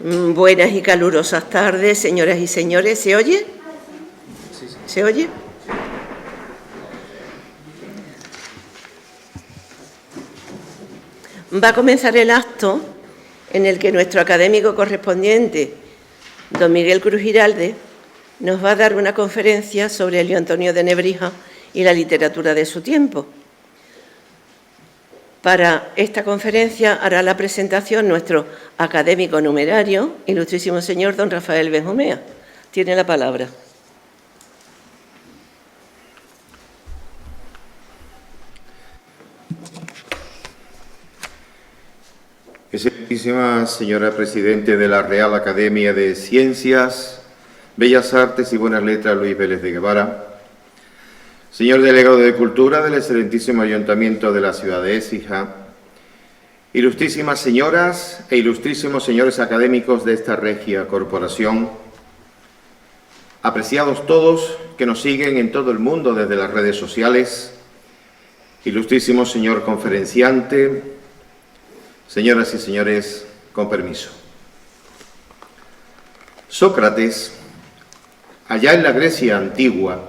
Buenas y calurosas tardes, señoras y señores. ¿Se oye? ¿Se oye? Va a comenzar el acto en el que nuestro académico correspondiente, don Miguel Cruz Giraldez, nos va a dar una conferencia sobre Elio Antonio de Nebrija y la literatura de su tiempo. Para esta conferencia hará la presentación nuestro académico numerario, ilustrísimo señor don Rafael Benjumea. Tiene la palabra. Excelentísima señora Presidente de la Real Academia de Ciencias, Bellas Artes y Buenas Letras, Luis Vélez de Guevara, señor Delegado de Cultura del Excelentísimo Ayuntamiento de la ciudad de Écija, ilustrísimas señoras e ilustrísimos señores académicos de esta regia corporación, apreciados todos que nos siguen en todo el mundo desde las redes sociales, ilustrísimo señor conferenciante, señoras y señores, con permiso. Sócrates, allá en la Grecia antigua,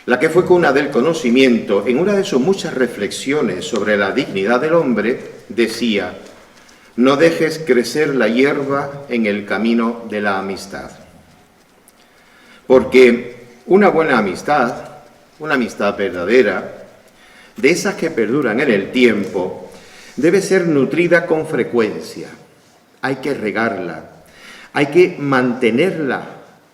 la que fue cuna del conocimiento, en una de sus muchas reflexiones sobre la dignidad del hombre, decía: no dejes crecer la hierba en el camino de la amistad. Porque una buena amistad, una amistad verdadera, de esas que perduran en el tiempo, debe ser nutrida con frecuencia. Hay que regarla, hay que mantenerla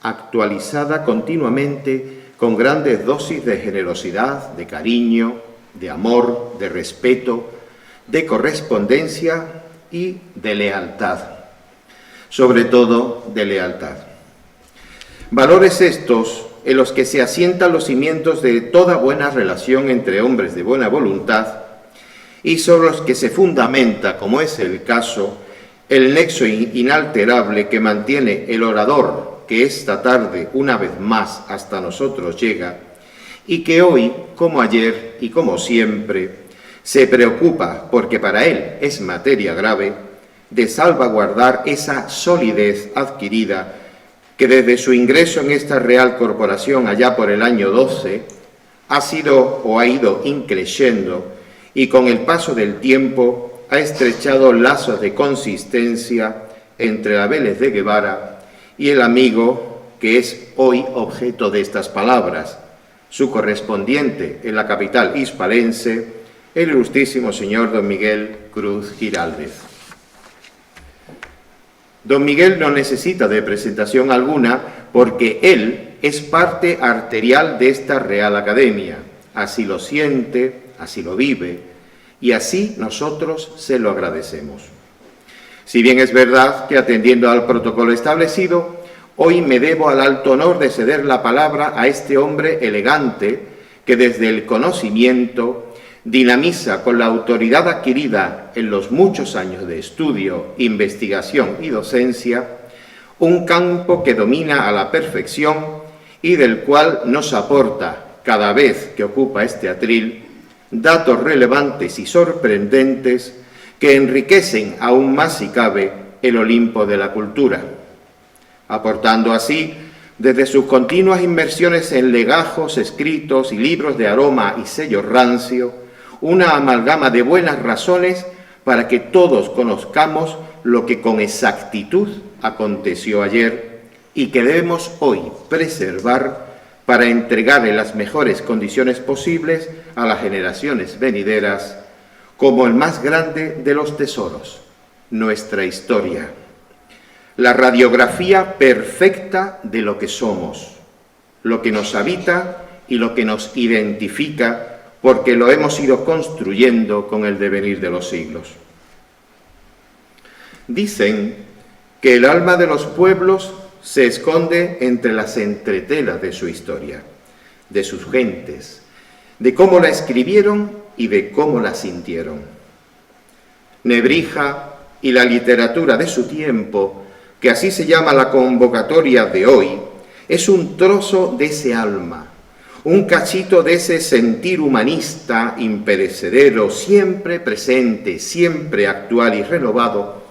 actualizada continuamente con grandes dosis de generosidad, de cariño, de amor, de respeto, de correspondencia y de lealtad. Sobre todo, de lealtad. Valores estos en los que se asientan los cimientos de toda buena relación entre hombres de buena voluntad y sobre los que se fundamenta, como es el caso, el nexo inalterable que mantiene el orador que esta tarde, una vez más, hasta nosotros llega, y que hoy, como ayer y como siempre, se preocupa, porque para él es materia grave, de salvaguardar esa solidez adquirida que desde su ingreso en esta Real Corporación allá por el año 12 ha sido o ha ido increciendo y con el paso del tiempo ha estrechado lazos de consistencia entre la Vélez de Guevara y el amigo que es hoy objeto de estas palabras, su correspondiente en la capital hispalense, el ilustrísimo señor don Miguel Cruz Giraldez. Don Miguel no necesita de presentación alguna porque él es parte arterial de esta Real Academia. Así lo siente, así lo vive y así nosotros se lo agradecemos. Si bien es verdad que atendiendo al protocolo establecido, hoy me debo al alto honor de ceder la palabra a este hombre elegante que desde el conocimiento dinamiza con la autoridad adquirida en los muchos años de estudio, investigación y docencia, un campo que domina a la perfección y del cual nos aporta, cada vez que ocupa este atril, datos relevantes y sorprendentes que enriquecen aún más, si cabe, el Olimpo de la cultura, aportando así, desde sus continuas inmersiones en legajos, escritos y libros de aroma y sello rancio, una amalgama de buenas razones para que todos conozcamos lo que con exactitud aconteció ayer y que debemos hoy preservar para entregar en las mejores condiciones posibles a las generaciones venideras como el más grande de los tesoros, nuestra historia, la radiografía perfecta de lo que somos, lo que nos habita y lo que nos identifica, porque lo hemos ido construyendo con el devenir de los siglos. Dicen que el alma de los pueblos se esconde entre las entretelas de su historia, de sus gentes, de cómo la escribieron y de cómo la sintieron. Nebrija y la literatura de su tiempo, que así se llama la convocatoria de hoy, es un trozo de ese alma, un cachito de ese sentir humanista imperecedero, siempre presente, siempre actual y renovado,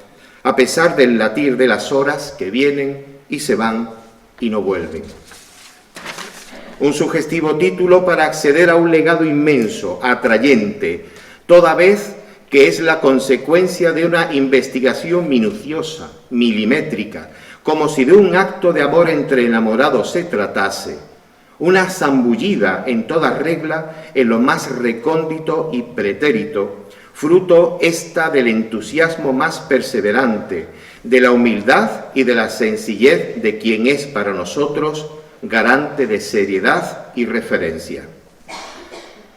a pesar del latir de las horas que vienen y se van y no vuelven. Un sugestivo título para acceder a un legado inmenso, atrayente, toda vez que es la consecuencia de una investigación minuciosa, milimétrica, como si de un acto de amor entre enamorados se tratase, una zambullida en toda regla en lo más recóndito y pretérito, fruto esta del entusiasmo más perseverante, de la humildad y de la sencillez de quien es para nosotros garante de seriedad y referencia.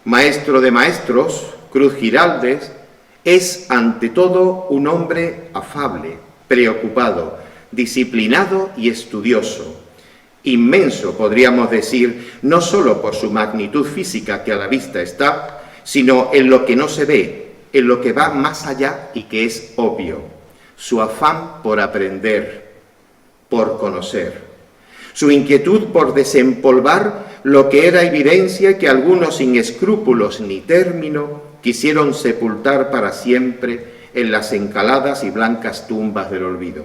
Maestro de maestros, Cruz Giraldez es ante todo un hombre afable, preocupado, disciplinado y estudioso. Inmenso, podríamos decir, no solo por su magnitud física que a la vista está, sino en lo que no se ve, en lo que va más allá y que es obvio, su afán por aprender, por conocer, su inquietud por desempolvar lo que era evidencia y que algunos sin escrúpulos ni término quisieron sepultar para siempre en las encaladas y blancas tumbas del olvido.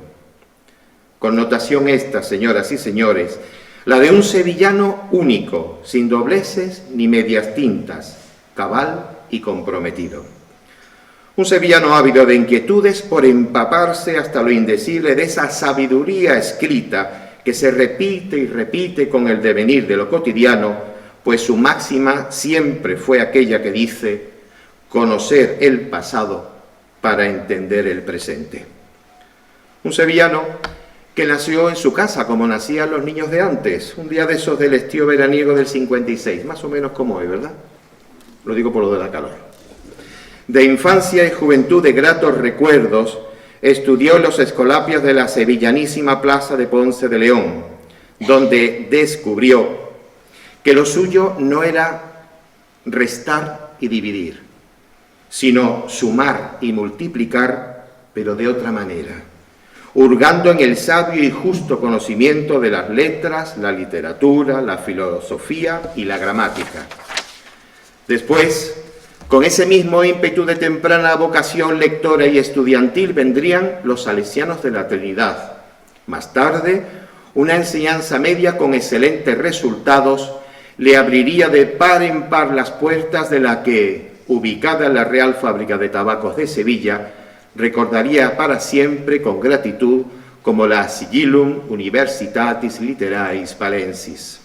Connotación esta, señoras y señores, la de un sevillano único, sin dobleces ni medias tintas, cabal y comprometido. Un sevillano ávido de inquietudes por empaparse hasta lo indecible de esa sabiduría escrita que se repite y repite con el devenir de lo cotidiano, pues su máxima siempre fue aquella que dice: conocer el pasado para entender el presente. Un sevillano que nació en su casa, como nacían los niños de antes, un día de esos del estío veraniego del 56, más o menos como hoy, ¿verdad? Lo digo por lo de la calor. De infancia y juventud de gratos recuerdos, estudió en los escolapios de la sevillanísima plaza de Ponce de León, donde descubrió que lo suyo no era restar y dividir, sino sumar y multiplicar, pero de otra manera, hurgando en el sabio y justo conocimiento de las letras, la literatura, la filosofía y la gramática. Después, con ese mismo ímpetu de temprana vocación lectora y estudiantil vendrían los salesianos de la Trinidad. Más tarde, una enseñanza media con excelentes resultados le abriría de par en par las puertas de la que, ubicada en la Real Fábrica de Tabacos de Sevilla, recordaría para siempre con gratitud como la Sigillum Universitatis Literaris Valensis.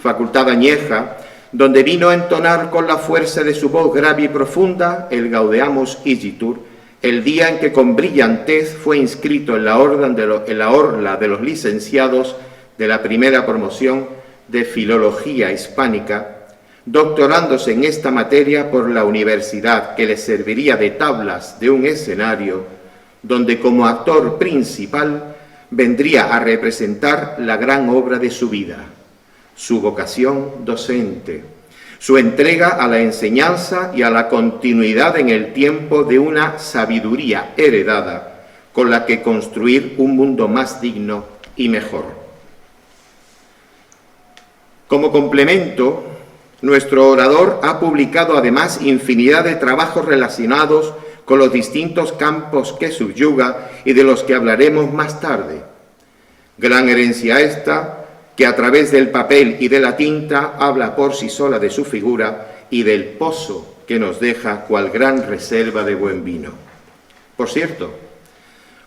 Facultad añeja, donde vino a entonar con la fuerza de su voz grave y profunda el Gaudeamus Igitur, el día en que con brillantez fue inscrito en la orla de los licenciados de la primera promoción de Filología Hispánica, doctorándose en esta materia por la universidad que le serviría de tablas de un escenario donde como actor principal vendría a representar la gran obra de su vida, su vocación docente, su entrega a la enseñanza y a la continuidad en el tiempo de una sabiduría heredada con la que construir un mundo más digno y mejor. Como complemento, nuestro orador ha publicado además infinidad de trabajos relacionados con los distintos campos que subyuga y de los que hablaremos más tarde. Gran herencia esta, que a través del papel y de la tinta habla por sí sola de su figura y del pozo que nos deja cual gran reserva de buen vino. Por cierto,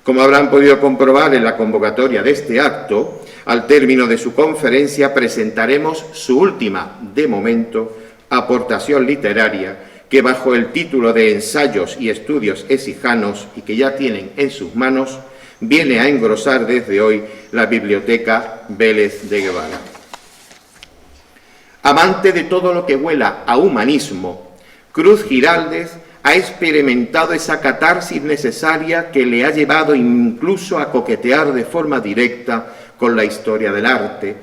como habrán podido comprobar en la convocatoria de este acto, al término de su conferencia presentaremos su última, de momento, aportación literaria, que bajo el título de Ensayos y Estudios Esijanos, y que ya tienen en sus manos, viene a engrosar desde hoy la Biblioteca Vélez de Guevara. Amante de todo lo que huela a humanismo, Cruz Giraldez ha experimentado esa catarsis necesaria que le ha llevado incluso a coquetear de forma directa con la historia del arte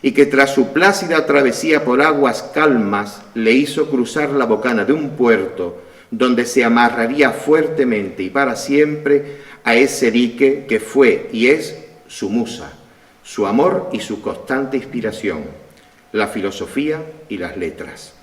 y que tras su plácida travesía por aguas calmas le hizo cruzar la bocana de un puerto donde se amarraría fuertemente y para siempre a ese dique que fue y es su musa, su amor y su constante inspiración, la filosofía y las letras.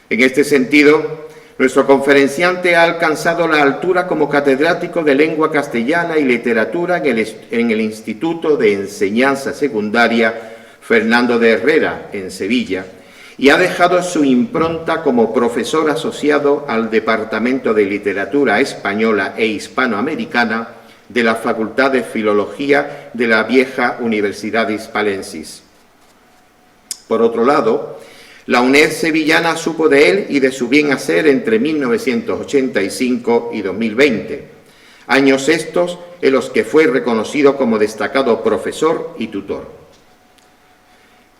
En este sentido, Nuestro conferenciante ha alcanzado la altura como catedrático de Lengua Castellana y Literatura en el Instituto de Enseñanza Secundaria Fernando de Herrera, en Sevilla, y ha dejado su impronta como profesor asociado al Departamento de Literatura Española e Hispanoamericana de la Facultad de Filología de la vieja Universidad Hispalensis. Por otro lado, la UNED sevillana supo de él y de su bien hacer entre 1985 y 2020, años estos en los que fue reconocido como destacado profesor y tutor.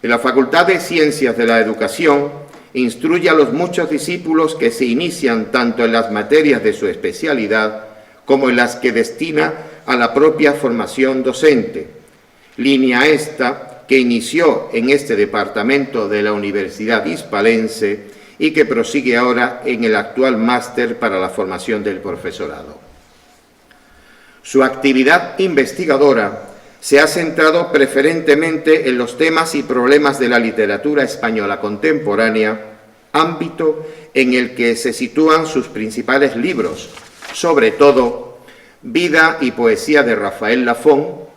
En la Facultad de Ciencias de la Educación instruye a los muchos discípulos que se inician tanto en las materias de su especialidad como en las que destina a la propia formación docente, línea esta que inició en este departamento de la Universidad Hispalense y que prosigue ahora en el actual máster para la formación del profesorado. Su actividad investigadora se ha centrado preferentemente en los temas y problemas de la literatura española contemporánea, ámbito en el que se sitúan sus principales libros, sobre todo Vida y Poesía de Rafael Lafón,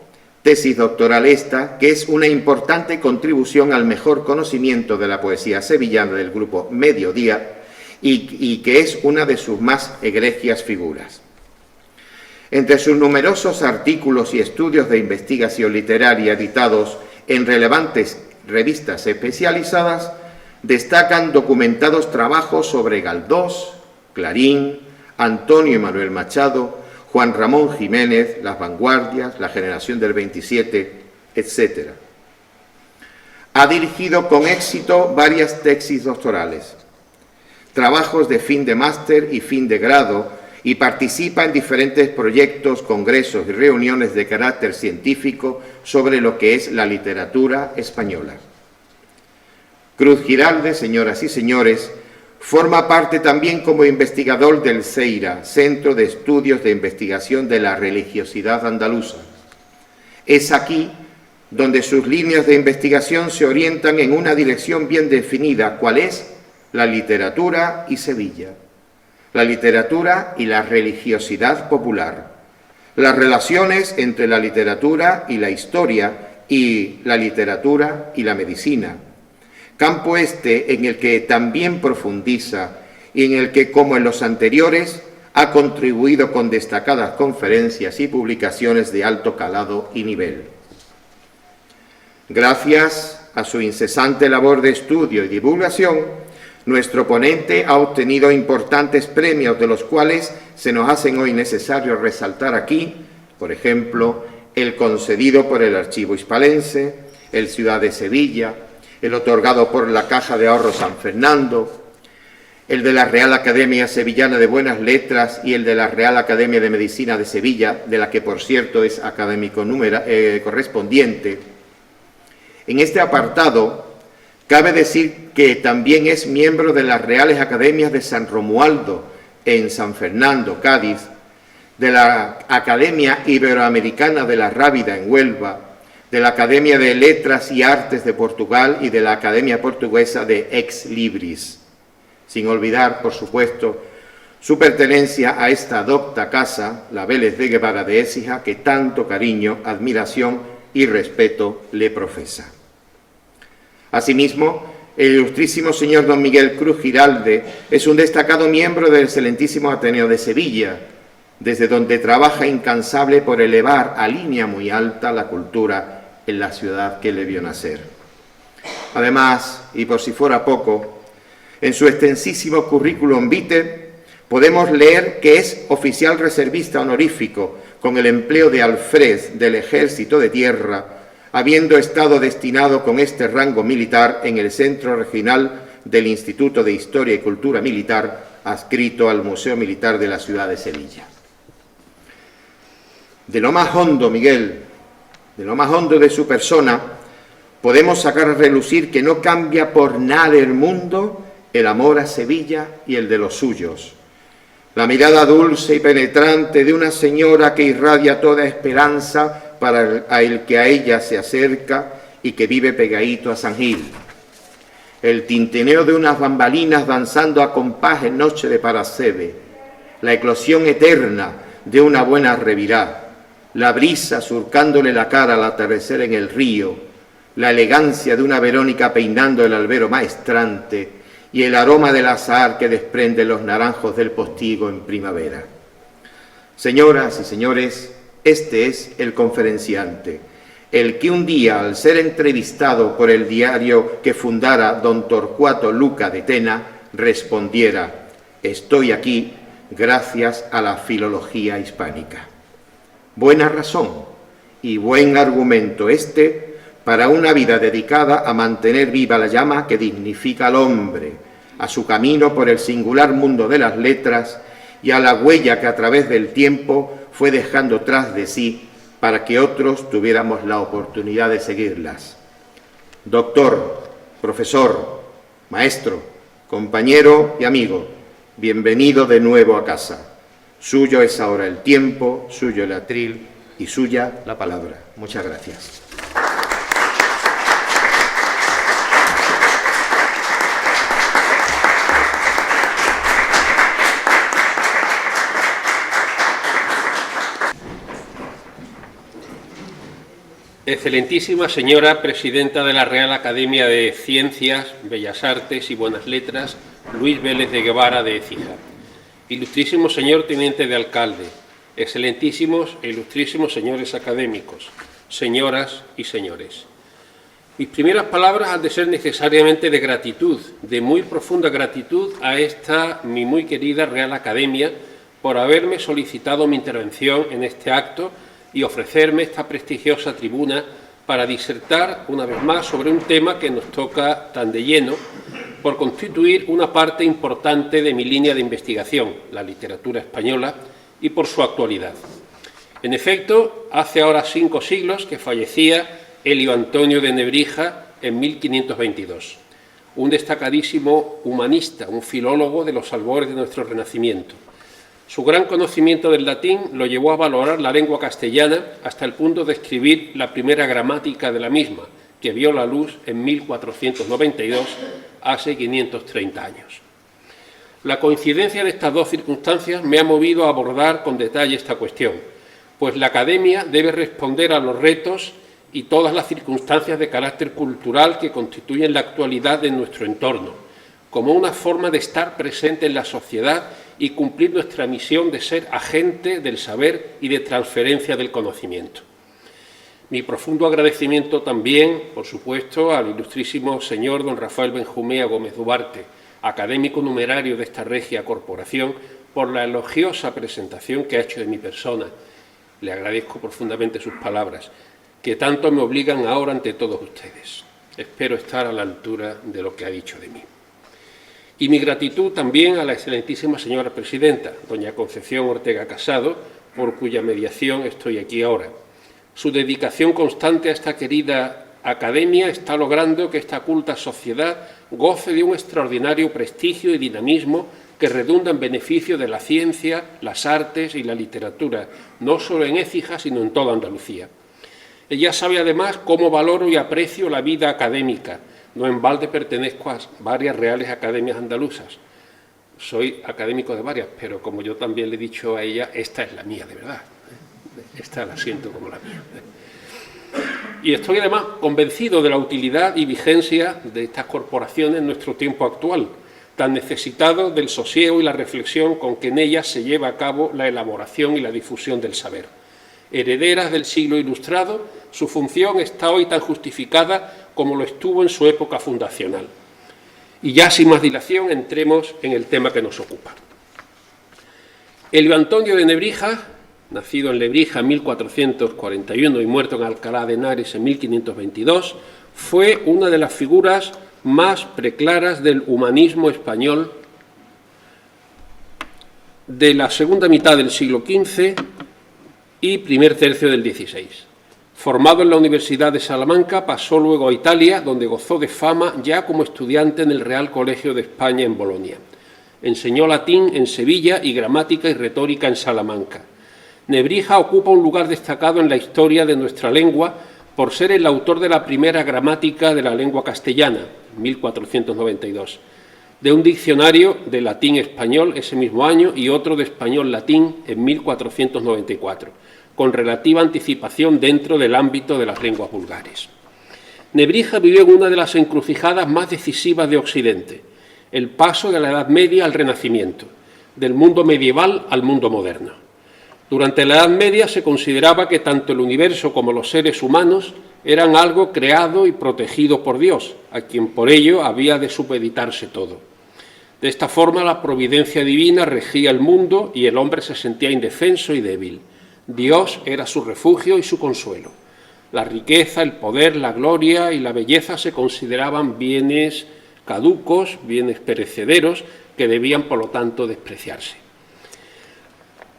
tesis doctoral esta, que es una importante contribución al mejor conocimiento de la poesía sevillana del grupo Mediodía y que es una de sus más egregias figuras. Entre sus numerosos artículos y estudios de investigación literaria editados en relevantes revistas especializadas, destacan documentados trabajos sobre Galdós, Clarín, Antonio y Manuel Machado, Juan Ramón Jiménez, Las Vanguardias, La Generación del 27, etc. Ha dirigido con éxito varias tesis doctorales, trabajos de fin de máster y fin de grado, y participa en diferentes proyectos, congresos y reuniones de carácter científico sobre lo que es la literatura española. Cruz Giralde, señoras y señores, forma parte también como investigador del CEIRA, Centro de Estudios de Investigación de la Religiosidad Andaluza. Es aquí donde sus líneas de investigación se orientan en una dirección bien definida, cuál es la literatura y Sevilla, la literatura y la religiosidad popular, las relaciones entre la literatura y la historia y la literatura y la medicina, campo este en el que también profundiza y en el que, como en los anteriores, ha contribuido con destacadas conferencias y publicaciones de alto calado y nivel. Gracias a su incesante labor de estudio y divulgación, nuestro ponente ha obtenido importantes premios, de los cuales se nos hacen hoy necesarios resaltar aquí, por ejemplo, el concedido por el Archivo Hispalense, el Ciudad de Sevilla, el otorgado por la Caja de Ahorros San Fernando, el de la Real Academia Sevillana de Buenas Letras y el de la Real Academia de Medicina de Sevilla, de la que, por cierto, es académico correspondiente. En este apartado, cabe decir que también es miembro de las Reales Academias de San Romualdo, en San Fernando, Cádiz, de la Academia Iberoamericana de la Rábida, en Huelva, de la Academia de Letras y Artes de Portugal y de la Academia Portuguesa de Ex Libris, sin olvidar, por supuesto, su pertenencia a esta docta casa, la Vélez de Guevara de Écija, que tanto cariño, admiración y respeto le profesa. Asimismo, el ilustrísimo señor don Miguel Cruz Giralde es un destacado miembro del excelentísimo Ateneo de Sevilla, desde donde trabaja incansable por elevar a línea muy alta la cultura en la ciudad que le vio nacer. Además, y por si fuera poco, en su extensísimo currículum vitae podemos leer que es oficial reservista honorífico con el empleo de alférez del Ejército de Tierra, habiendo estado destinado con este rango militar en el Centro Regional del Instituto de Historia y Cultura Militar, adscrito al Museo Militar de la ciudad de Sevilla. De lo más hondo, Miguel, de lo más hondo de su persona, podemos sacar a relucir que no cambia por nada el mundo el amor a Sevilla y el de los suyos. La mirada dulce y penetrante de una señora que irradia toda esperanza para el que a ella se acerca y que vive pegadito a San Gil. el tintineo de unas bambalinas danzando a compás en noche de parasebe, la eclosión eterna de una buena revirá, la brisa surcándole la cara al atardecer en el río, la elegancia de una Verónica peinando el albero maestrante y el aroma del azahar que desprende los naranjos del postigo en primavera. Señoras y señores, este es el conferenciante, el que un día, al ser entrevistado por el diario que fundara don Torcuato Luca de Tena, respondiera: «Estoy aquí gracias a la filología hispánica». Buena razón y buen argumento este para una vida dedicada a mantener viva la llama que dignifica al hombre, a su camino por el singular mundo de las letras y a la huella que a través del tiempo fue dejando tras de sí para que otros tuviéramos la oportunidad de seguirlas. Doctor, profesor, maestro, compañero y amigo, bienvenido de nuevo a casa. Suyo es ahora el tiempo, suyo el atril y suya la palabra. Muchas gracias. Excelentísima señora presidenta de la Real Academia de Ciencias, Bellas Artes y Buenas Letras, Luis Vélez de Guevara de Écija. Ilustrísimo señor teniente de alcalde, excelentísimos e ilustrísimos señores académicos, señoras y señores. Mis primeras palabras han de ser necesariamente de gratitud, de muy profunda gratitud a esta mi muy querida Real Academia por haberme solicitado mi intervención en este acto y ofrecerme esta prestigiosa tribuna para disertar una vez más sobre un tema que nos toca tan de lleno por constituir una parte importante de mi línea de investigación, la literatura española, y por su actualidad. En efecto, hace ahora 5 siglos que fallecía Elio Antonio de Nebrija en 1522, un destacadísimo humanista, un filólogo de los albores de nuestro Renacimiento. Su gran conocimiento del latín lo llevó a valorar la lengua castellana hasta el punto de escribir la primera gramática de la misma, que vio la luz en 1492, hace 530 años. La coincidencia de estas dos circunstancias me ha movido a abordar con detalle esta cuestión, pues la Academia debe responder a los retos y todas las circunstancias de carácter cultural que constituyen la actualidad de nuestro entorno, como una forma de estar presente en la sociedad y cumplir nuestra misión de ser agente del saber y de transferencia del conocimiento. Mi profundo agradecimiento también, por supuesto, al ilustrísimo señor don Rafael Benjumea Gómez Duarte, académico numerario de esta regia corporación, por la elogiosa presentación que ha hecho de mi persona. Le agradezco profundamente sus palabras, que tanto me obligan ahora ante todos ustedes. Espero estar a la altura de lo que ha dicho de mí. Y mi gratitud también a la excelentísima señora presidenta, doña Concepción Ortega Casado, por cuya mediación estoy aquí ahora. Su dedicación constante a esta querida academia está logrando que esta culta sociedad goce de un extraordinario prestigio y dinamismo que redunda en beneficio de la ciencia, las artes y la literatura, no solo en Écija, sino en toda Andalucía. Ella sabe además cómo valoro y aprecio la vida académica. No en balde pertenezco a varias reales academias andaluzas. Soy académico de varias, pero como yo también le he dicho a ella, esta es la mía de verdad. Esta la siento como la mía. Y estoy además convencido de la utilidad y vigencia de estas corporaciones en nuestro tiempo actual, tan necesitado del sosiego y la reflexión con que en ellas se lleva a cabo la elaboración y la difusión del saber. Herederas del siglo ilustrado, su función está hoy tan justificada como lo estuvo en su época fundacional. Y ya sin más dilación, entremos en el tema que nos ocupa. Elio Antonio de Nebrija, nacido en Lebrija en 1441 y muerto en Alcalá de Henares en 1522, fue una de las figuras más preclaras del humanismo español de la segunda mitad del siglo XV y primer tercio del XVI. Formado en la Universidad de Salamanca, pasó luego a Italia, donde gozó de fama ya como estudiante en el Real Colegio de España en Bolonia. Enseñó latín en Sevilla y gramática y retórica en Salamanca. Nebrija ocupa un lugar destacado en la historia de nuestra lengua por ser el autor de la primera gramática de la lengua castellana, 1492, de un diccionario de latín-español ese mismo año y otro de español-latín en 1494, con relativa anticipación dentro del ámbito de las lenguas vulgares. Nebrija vivió en una de las encrucijadas más decisivas de Occidente, el paso de la Edad Media al Renacimiento, del mundo medieval al mundo moderno. Durante la Edad Media se consideraba que tanto el universo como los seres humanos eran algo creado y protegido por Dios, a quien por ello había de supeditarse todo. De esta forma la providencia divina regía el mundo y el hombre se sentía indefenso y débil. Dios era su refugio y su consuelo. La riqueza, el poder, la gloria y la belleza se consideraban bienes caducos, bienes perecederos, que debían, por lo tanto, despreciarse.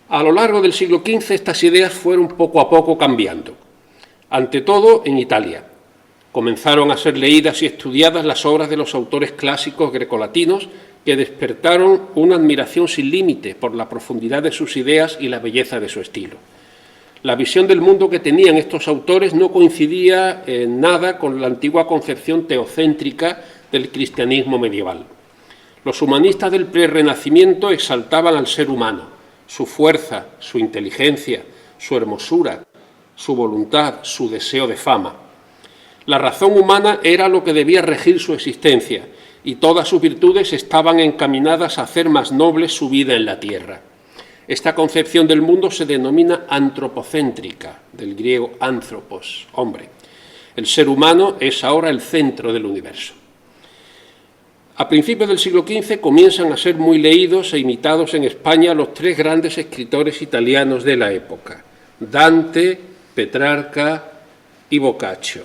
A lo largo del siglo XV estas ideas fueron poco a poco cambiando. Ante todo en Italia. Comenzaron a ser leídas y estudiadas las obras de los autores clásicos grecolatinos que despertaron una admiración sin límite por la profundidad de sus ideas y la belleza de su estilo. La visión del mundo que tenían estos autores no coincidía en nada con la antigua concepción teocéntrica del cristianismo medieval. Los humanistas del prerrenacimiento exaltaban al ser humano, su fuerza, su inteligencia, su hermosura, su voluntad, su deseo de fama. La razón humana era lo que debía regir su existencia y todas sus virtudes estaban encaminadas a hacer más noble su vida en la tierra. Esta concepción del mundo se denomina antropocéntrica, del griego anthropos, hombre. El ser humano es ahora el centro del universo. A principios del siglo XV comienzan a ser muy leídos e imitados en España los tres grandes escritores italianos de la época, Dante, Petrarca y Boccaccio.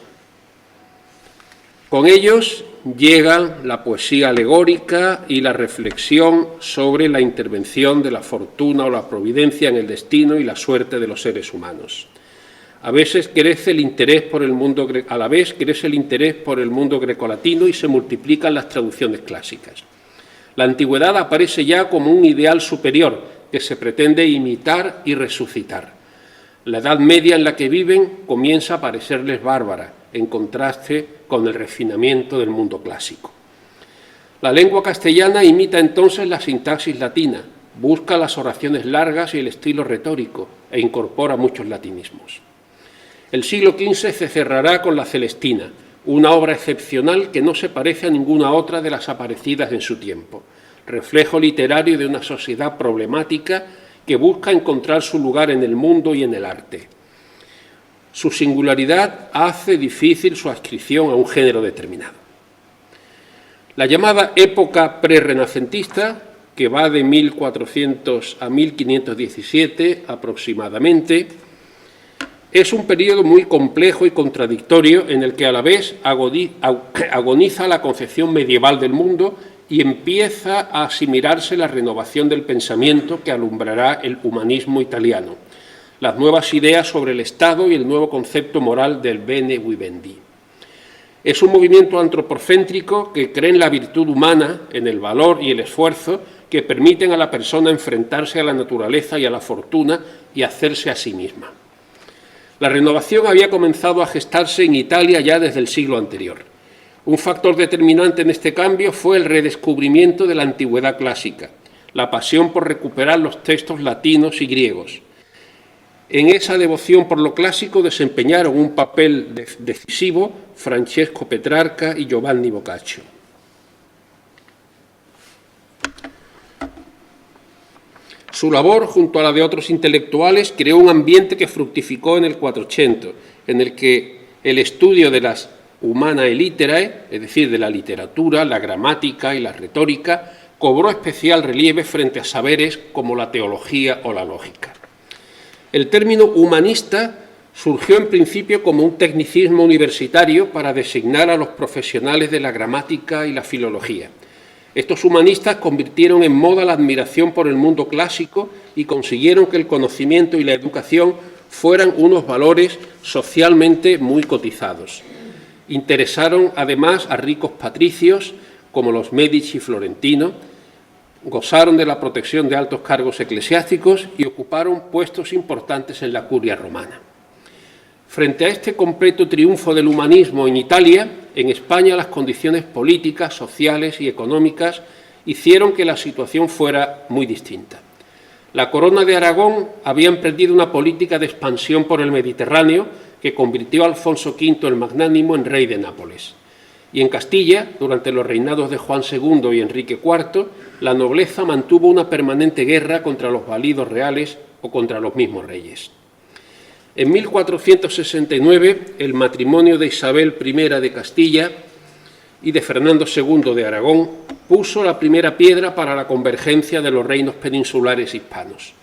Con ellos llegan la poesía alegórica y la reflexión sobre la intervención de la fortuna o la providencia en el destino y la suerte de los seres humanos. A la vez crece el interés por el mundo grecolatino y se multiplican las traducciones clásicas. La antigüedad aparece ya como un ideal superior que se pretende imitar y resucitar. La Edad Media en la que viven comienza a parecerles bárbara, en contraste con el refinamiento del mundo clásico. La lengua castellana imita entonces la sintaxis latina, busca las oraciones largas y el estilo retórico e incorpora muchos latinismos. El siglo XV se cerrará con la Celestina, una obra excepcional que no se parece a ninguna otra de las aparecidas en su tiempo, reflejo literario de una sociedad problemática que busca encontrar su lugar en el mundo y en el arte. Su singularidad hace difícil su adscripción a un género determinado. La llamada época prerrenacentista, que va de 1400 a 1517 aproximadamente, es un periodo muy complejo y contradictorio en el que a la vez agoniza la concepción medieval del mundo y empieza a asimilarse la renovación del pensamiento que alumbrará el humanismo italiano, las nuevas ideas sobre el Estado y el nuevo concepto moral del bene vivendi. Es un movimiento antropocéntrico que cree en la virtud humana, en el valor y el esfuerzo que permiten a la persona enfrentarse a la naturaleza y a la fortuna y hacerse a sí misma. La renovación había comenzado a gestarse en Italia ya desde el siglo anterior. Un factor determinante en este cambio fue el redescubrimiento de la antigüedad clásica, la pasión por recuperar los textos latinos y griegos. En esa devoción por lo clásico desempeñaron un papel decisivo Francesco Petrarca y Giovanni Boccaccio. Su labor, junto a la de otros intelectuales, creó un ambiente que fructificó en el 400, en el que el estudio de las humanae literae, es decir, de la literatura, la gramática y la retórica, cobró especial relieve frente a saberes como la teología o la lógica. El término humanista surgió en principio como un tecnicismo universitario para designar a los profesionales de la gramática y la filología. Estos humanistas convirtieron en moda la admiración por el mundo clásico y consiguieron que el conocimiento y la educación fueran unos valores socialmente muy cotizados. Interesaron además a ricos patricios como los Medici florentinos, gozaron de la protección de altos cargos eclesiásticos y ocuparon puestos importantes en la curia romana. Frente a este completo triunfo del humanismo en Italia, en España las condiciones políticas, sociales y económicas hicieron que la situación fuera muy distinta. La Corona de Aragón había emprendido una política de expansión por el Mediterráneo que convirtió a Alfonso V el Magnánimo en rey de Nápoles. Y en Castilla, durante los reinados de Juan II y Enrique IV, la nobleza mantuvo una permanente guerra contra los validos reales o contra los mismos reyes. En 1469, el matrimonio de Isabel I de Castilla y de Fernando II de Aragón puso la primera piedra para la convergencia de los reinos peninsulares hispanos.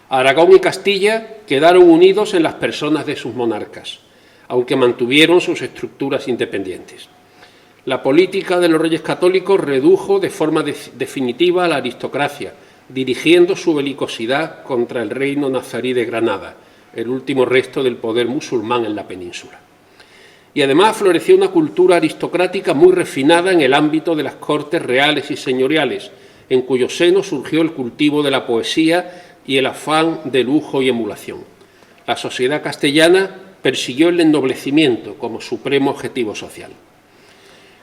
Aragón y Castilla quedaron unidos en las personas de sus monarcas, aunque mantuvieron sus estructuras independientes. La política de los reyes católicos redujo de forma definitiva a la aristocracia, dirigiendo su belicosidad contra el reino nazarí de Granada, el último resto del poder musulmán en la península. Y además floreció una cultura aristocrática muy refinada en el ámbito de las cortes reales y señoriales, en cuyo seno surgió el cultivo de la poesía y el afán de lujo y emulación. La sociedad castellana persiguió el ennoblecimiento como supremo objetivo social.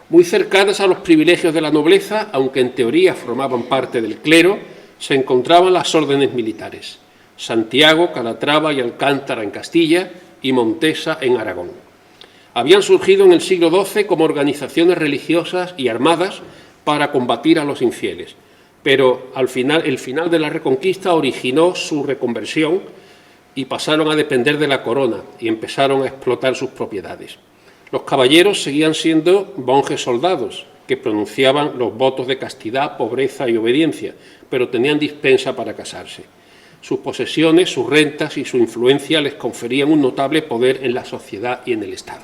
Muy cercanas a los privilegios de la nobleza, aunque en teoría formaban parte del clero, se encontraban las órdenes militares: Santiago, Calatrava y Alcántara en Castilla y Montesa en Aragón. Habían surgido en el siglo XII como organizaciones religiosas y armadas para combatir a los infieles, pero el final de la Reconquista originó su reconversión y pasaron a depender de la corona y empezaron a explotar sus propiedades. Los caballeros seguían siendo monjes soldados que pronunciaban los votos de castidad, pobreza y obediencia, pero tenían dispensa para casarse. Sus posesiones, sus rentas y su influencia les conferían un notable poder en la sociedad y en el Estado.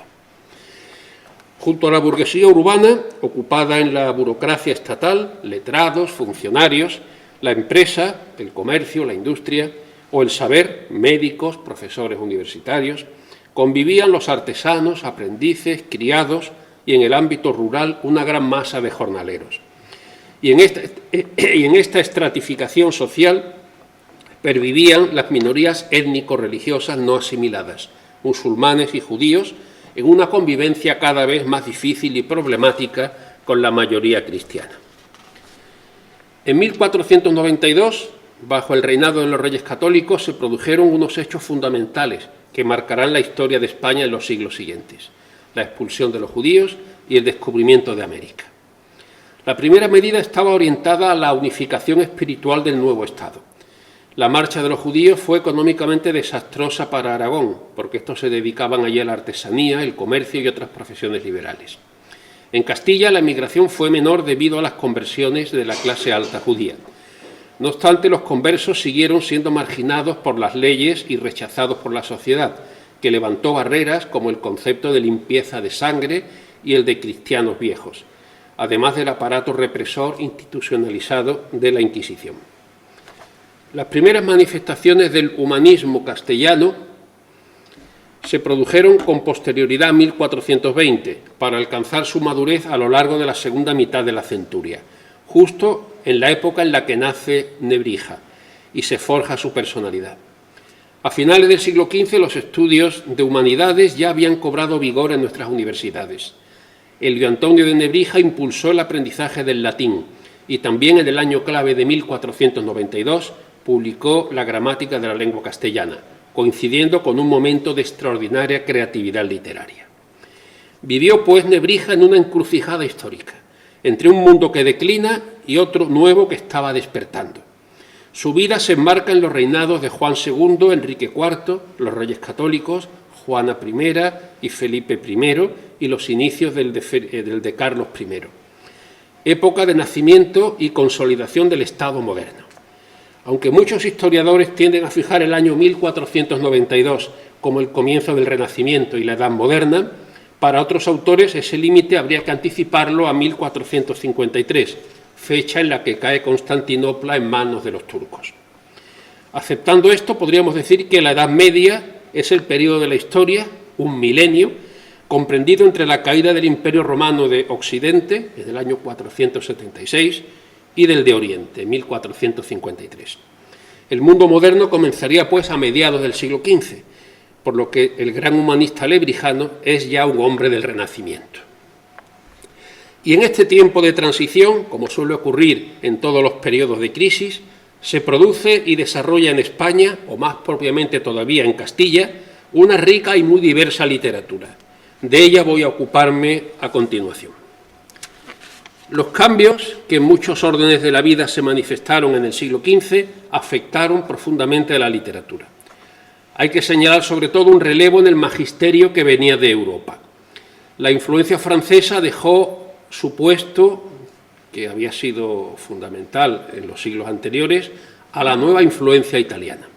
Junto a la burguesía urbana, ocupada en la burocracia estatal, letrados, funcionarios, la empresa, el comercio, la industria o el saber, médicos, profesores universitarios, convivían los artesanos, aprendices, criados y en el ámbito rural una gran masa de jornaleros. Y en esta estratificación social pervivían las minorías étnico-religiosas no asimiladas, musulmanes y judíos, en una convivencia cada vez más difícil y problemática con la mayoría cristiana. En 1492, bajo el reinado de los Reyes Católicos, se produjeron unos hechos fundamentales que marcarán la historia de España en los siglos siguientes: la expulsión de los judíos y el descubrimiento de América. La primera medida estaba orientada a la unificación espiritual del nuevo Estado. La marcha de los judíos fue económicamente desastrosa para Aragón, porque estos se dedicaban allí a la artesanía, el comercio y otras profesiones liberales. En Castilla la emigración fue menor debido a las conversiones de la clase alta judía. No obstante, los conversos siguieron siendo marginados por las leyes y rechazados por la sociedad, que levantó barreras como el concepto de limpieza de sangre y el de cristianos viejos, además del aparato represor institucionalizado de la Inquisición. Las primeras manifestaciones del humanismo castellano se produjeron con posterioridad a 1420, para alcanzar su madurez a lo largo de la segunda mitad de la centuria, justo en la época en la que nace Nebrija y se forja su personalidad. A finales del siglo XV los estudios de humanidades ya habían cobrado vigor en nuestras universidades. Elio Antonio de Nebrija impulsó el aprendizaje del latín y también en el año clave de 1492 publicó la gramática de la lengua castellana, coincidiendo con un momento de extraordinaria creatividad literaria. Vivió, pues, Nebrija en una encrucijada histórica, entre un mundo que declina y otro nuevo que estaba despertando. Su vida se enmarca en los reinados de Juan II, Enrique IV, los Reyes Católicos, Juana I y Felipe I, y los inicios del de Carlos I. Época de nacimiento y consolidación del Estado moderno. Aunque muchos historiadores tienden a fijar el año 1492 como el comienzo del Renacimiento y la Edad Moderna, para otros autores ese límite habría que anticiparlo a 1453, fecha en la que cae Constantinopla en manos de los turcos. Aceptando esto, podríamos decir que la Edad Media es el periodo de la historia, un milenio, comprendido entre la caída del Imperio Romano de Occidente, desde el año 476, y del de Oriente, 1453. El mundo moderno comenzaría, pues, a mediados del siglo XV, por lo que el gran humanista lebrijano es ya un hombre del Renacimiento. Y en este tiempo de transición, como suele ocurrir en todos los periodos de crisis, se produce y desarrolla en España, o más propiamente todavía en Castilla, una rica y muy diversa literatura. De ella voy a ocuparme a continuación. Los cambios que en muchos órdenes de la vida se manifestaron en el siglo XV afectaron profundamente a la literatura. Hay que señalar sobre todo un relevo en el magisterio que venía de Europa. La influencia francesa dejó su puesto, que había sido fundamental en los siglos anteriores, a la nueva influencia italiana.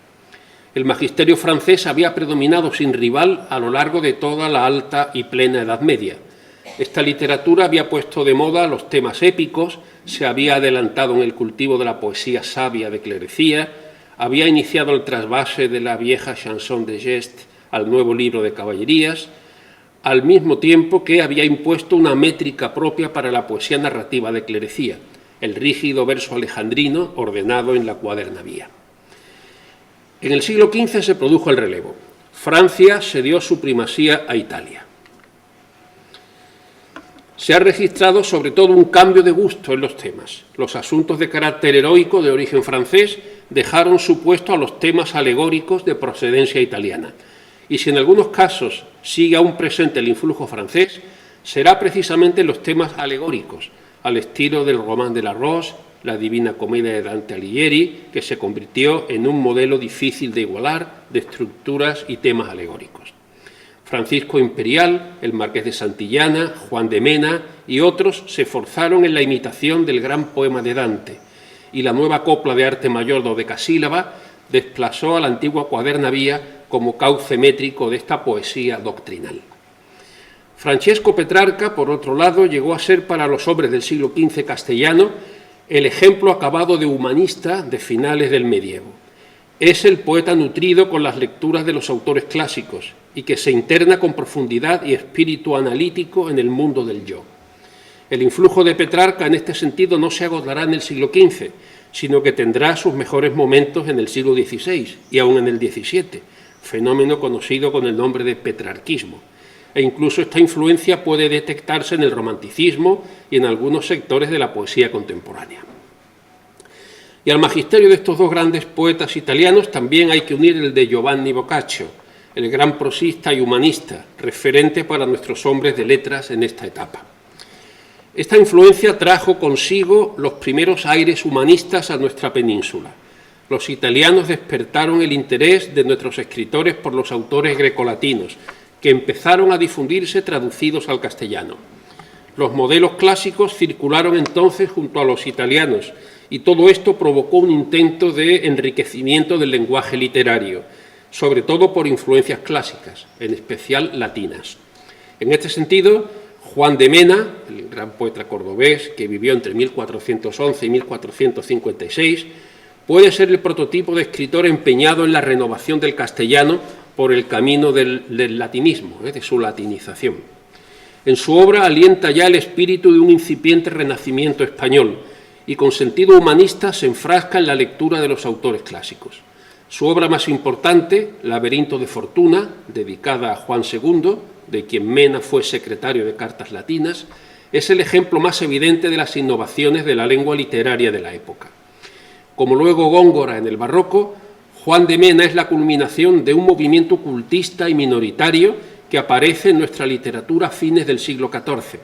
El magisterio francés había predominado sin rival a lo largo de toda la alta y plena Edad Media. Esta literatura había puesto de moda los temas épicos, se había adelantado en el cultivo de la poesía sabia de clerecía, había iniciado el trasvase de la vieja chanson de geste al nuevo libro de caballerías, al mismo tiempo que había impuesto una métrica propia para la poesía narrativa de clerecía, el rígido verso alejandrino ordenado en la cuaderna vía. En el siglo XV se produjo el relevo. Francia cedió su primacía a Italia. Se ha registrado sobre todo un cambio de gusto en los temas. Los asuntos de carácter heroico de origen francés dejaron su puesto a los temas alegóricos de procedencia italiana. Y si en algunos casos sigue aún presente el influjo francés, será precisamente en los temas alegóricos, al estilo del Román de la Rose, la Divina Comedia de Dante Alighieri, que se convirtió en un modelo difícil de igualar de estructuras y temas alegóricos. Francisco Imperial, el Marqués de Santillana, Juan de Mena y otros se esforzaron en la imitación del gran poema de Dante, y la nueva copla de arte mayor dodecasílaba desplazó a la antigua cuaderna vía como cauce métrico de esta poesía doctrinal. Francesco Petrarca, por otro lado, llegó a ser para los hombres del siglo XV castellano el ejemplo acabado de humanista de finales del medievo. Es el poeta nutrido con las lecturas de los autores clásicos y que se interna con profundidad y espíritu analítico en el mundo del yo. El influjo de Petrarca en este sentido no se agotará en el siglo XV, sino que tendrá sus mejores momentos en el siglo XVI y aún en el XVII, fenómeno conocido con el nombre de petrarquismo. E incluso esta influencia puede detectarse en el romanticismo y en algunos sectores de la poesía contemporánea. Y al magisterio de estos dos grandes poetas italianos también hay que unir el de Giovanni Boccaccio, el gran prosista y humanista, referente para nuestros hombres de letras en esta etapa. Esta influencia trajo consigo los primeros aires humanistas a nuestra península. Los italianos despertaron el interés de nuestros escritores por los autores grecolatinos, que empezaron a difundirse traducidos al castellano. Los modelos clásicos circularon entonces junto a los italianos, y todo esto provocó un intento de enriquecimiento del lenguaje literario, sobre todo por influencias clásicas, en especial latinas. En este sentido, Juan de Mena, el gran poeta cordobés que vivió entre 1411 y 1456, puede ser el prototipo de escritor empeñado en la renovación del castellano por el camino del latinismo, de su latinización. En su obra alienta ya el espíritu de un incipiente renacimiento español y con sentido humanista se enfrasca en la lectura de los autores clásicos. Su obra más importante, Laberinto de Fortuna, dedicada a Juan II, de quien Mena fue secretario de Cartas Latinas, es el ejemplo más evidente de las innovaciones de la lengua literaria de la época. Como luego Góngora en el Barroco, Juan de Mena es la culminación de un movimiento cultista y minoritario que aparece en nuestra literatura a fines del siglo XIV.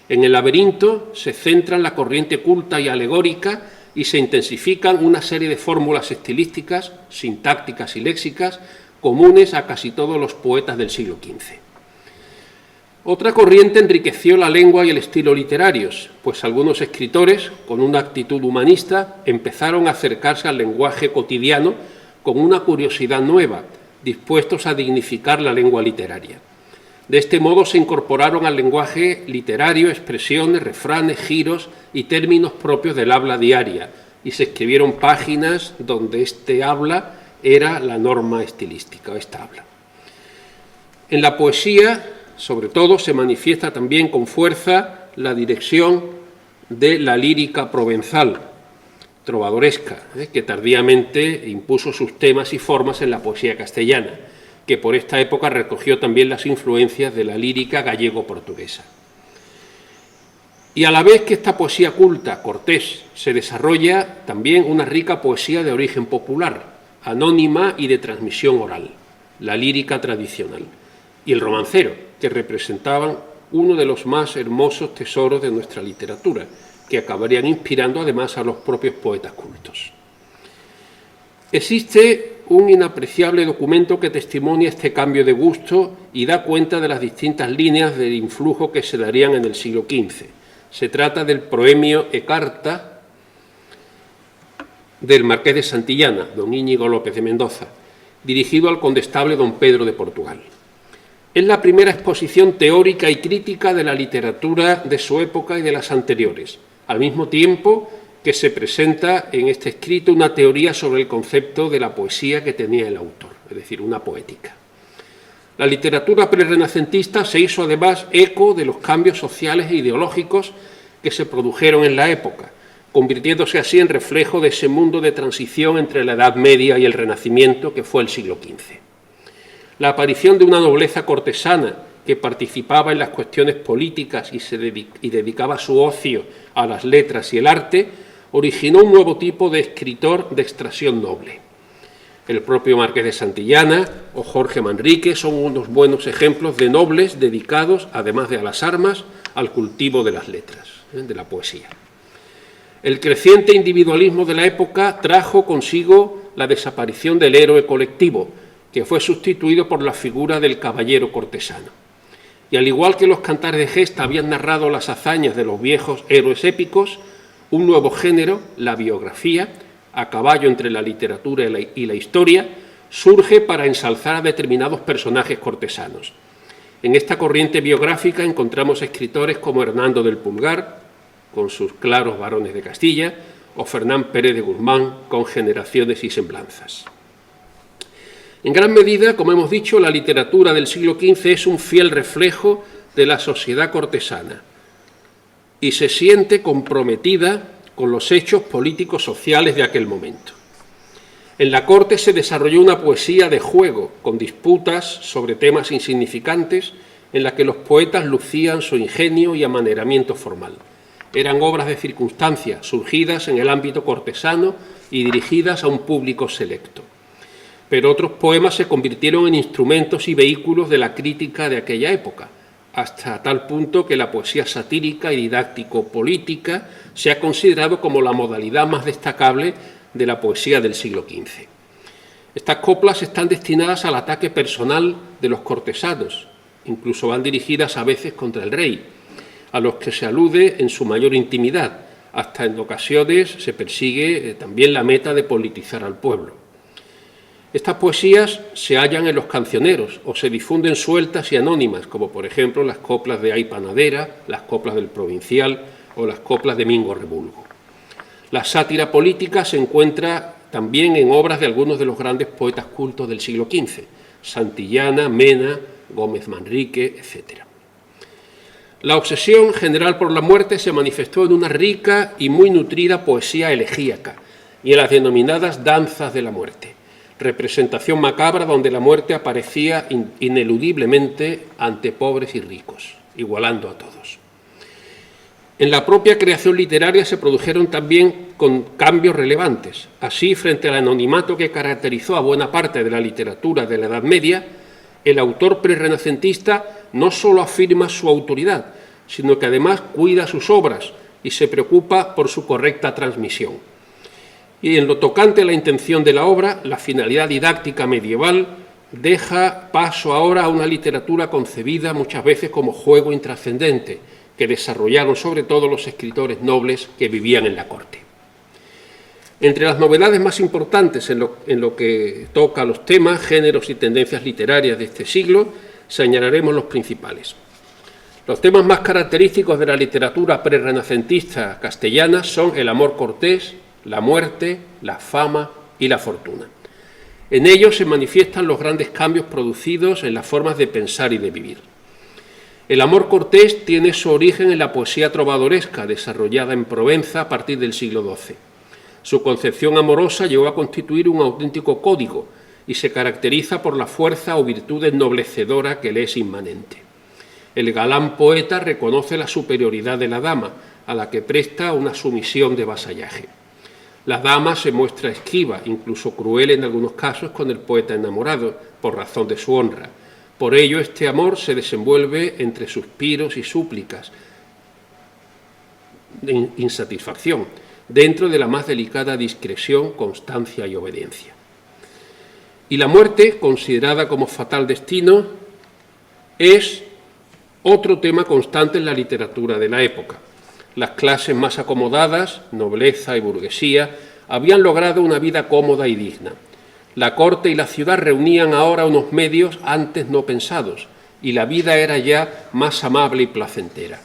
En el Laberinto se centra en la corriente culta y alegórica y se intensifican una serie de fórmulas estilísticas, sintácticas y léxicas comunes a casi todos los poetas del siglo XV. Otra corriente enriqueció la lengua y el estilo literarios, pues algunos escritores, con una actitud humanista, empezaron a acercarse al lenguaje cotidiano con una curiosidad nueva, dispuestos a dignificar la lengua literaria. De este modo se incorporaron al lenguaje literario expresiones, refranes, giros y términos propios del habla diaria, y se escribieron páginas donde este habla era la norma estilística, esta habla. En la poesía, sobre todo, se manifiesta también con fuerza la dirección de la lírica provenzal, trovadoresca, que tardíamente impuso sus temas y formas en la poesía castellana, que por esta época recogió también las influencias de la lírica gallego-portuguesa. Y a la vez que esta poesía culta, cortés, se desarrolla también una rica poesía de origen popular, anónima y de transmisión oral, la lírica tradicional, y el romancero, que representaban uno de los más hermosos tesoros de nuestra literatura, que acabarían inspirando además a los propios poetas cultos. Existe un inapreciable documento que testimonia este cambio de gusto y da cuenta de las distintas líneas del influjo que se darían en el siglo XV. Se trata del proemio E Carta del Marqués de Santillana, don Íñigo López de Mendoza, dirigido al condestable don Pedro de Portugal. Es la primera exposición teórica y crítica de la literatura de su época y de las anteriores, al mismo tiempo que se presenta en este escrito una teoría sobre el concepto de la poesía que tenía el autor, es decir, una poética. La literatura prerrenacentista se hizo además eco de los cambios sociales e ideológicos que se produjeron en la época, convirtiéndose así en reflejo de ese mundo de transición entre la Edad Media y el Renacimiento que fue el siglo XV. La aparición de una nobleza cortesana que participaba en las cuestiones políticas y dedicaba su ocio a las letras y el arte, originó un nuevo tipo de escritor de extracción noble. El propio Marqués de Santillana o Jorge Manrique son unos buenos ejemplos de nobles dedicados, además de a las armas, al cultivo de las letras, de la poesía. El creciente individualismo de la época trajo consigo la desaparición del héroe colectivo, que fue sustituido por la figura del caballero cortesano. Y al igual que los cantares de gesta habían narrado las hazañas de los viejos héroes épicos, un nuevo género, la biografía, a caballo entre la literatura y la historia, surge para ensalzar a determinados personajes cortesanos. En esta corriente biográfica encontramos escritores como Hernando del Pulgar, con sus claros varones de Castilla, o Fernán Pérez de Guzmán, con Generaciones y Semblanzas. En gran medida, como hemos dicho, la literatura del siglo XV es un fiel reflejo de la sociedad cortesana y se siente comprometida con los hechos políticos sociales de aquel momento. En la corte se desarrolló una poesía de juego, con disputas sobre temas insignificantes, en la que los poetas lucían su ingenio y amaneramiento formal. Eran obras de circunstancia, surgidas en el ámbito cortesano y dirigidas a un público selecto. Pero otros poemas se convirtieron en instrumentos y vehículos de la crítica de aquella época, hasta tal punto que la poesía satírica y didáctico-política se ha considerado como la modalidad más destacable de la poesía del siglo XV. Estas coplas están destinadas al ataque personal de los cortesanos, incluso van dirigidas a veces contra el rey, a los que se alude en su mayor intimidad, hasta en ocasiones se persigue también la meta de politizar al pueblo. Estas poesías se hallan en los cancioneros o se difunden sueltas y anónimas, como por ejemplo las coplas de Ay Panadera, las coplas del Provincial o las coplas de Mingo Rebulgo. La sátira política se encuentra también en obras de algunos de los grandes poetas cultos del siglo XV, Santillana, Mena, Gómez Manrique, etc. La obsesión general por la muerte se manifestó en una rica y muy nutrida poesía elegíaca y en las denominadas danzas de la muerte, representación macabra donde la muerte aparecía ineludiblemente ante pobres y ricos, igualando a todos. En la propia creación literaria se produjeron también cambios relevantes. Así, frente al anonimato que caracterizó a buena parte de la literatura de la Edad Media, el autor prerrenacentista no solo afirma su autoridad, sino que además cuida sus obras y se preocupa por su correcta transmisión. Y en lo tocante a la intención de la obra, la finalidad didáctica medieval deja paso ahora a una literatura concebida muchas veces como juego intrascendente, que desarrollaron sobre todo los escritores nobles que vivían en la corte. Entre las novedades más importantes en lo que toca a los temas, géneros y tendencias literarias de este siglo, señalaremos los principales. Los temas más característicos de la literatura prerrenacentista castellana son el amor cortés, la muerte, la fama y la fortuna. En ellos se manifiestan los grandes cambios producidos en las formas de pensar y de vivir. El amor cortés tiene su origen en la poesía trovadoresca desarrollada en Provenza a partir del siglo XII. Su concepción amorosa llegó a constituir un auténtico código y se caracteriza por la fuerza o virtud ennoblecedora que le es inmanente. El galán poeta reconoce la superioridad de la dama, a la que presta una sumisión de vasallaje. La dama se muestra esquiva, incluso cruel en algunos casos con el poeta enamorado, por razón de su honra. Por ello, este amor se desenvuelve entre suspiros y súplicas de insatisfacción, dentro de la más delicada discreción, constancia y obediencia. Y la muerte, considerada como fatal destino, es otro tema constante en la literatura de la época. Las clases más acomodadas, nobleza y burguesía, habían logrado una vida cómoda y digna. La corte y la ciudad reunían ahora unos medios antes no pensados, y la vida era ya más amable y placentera.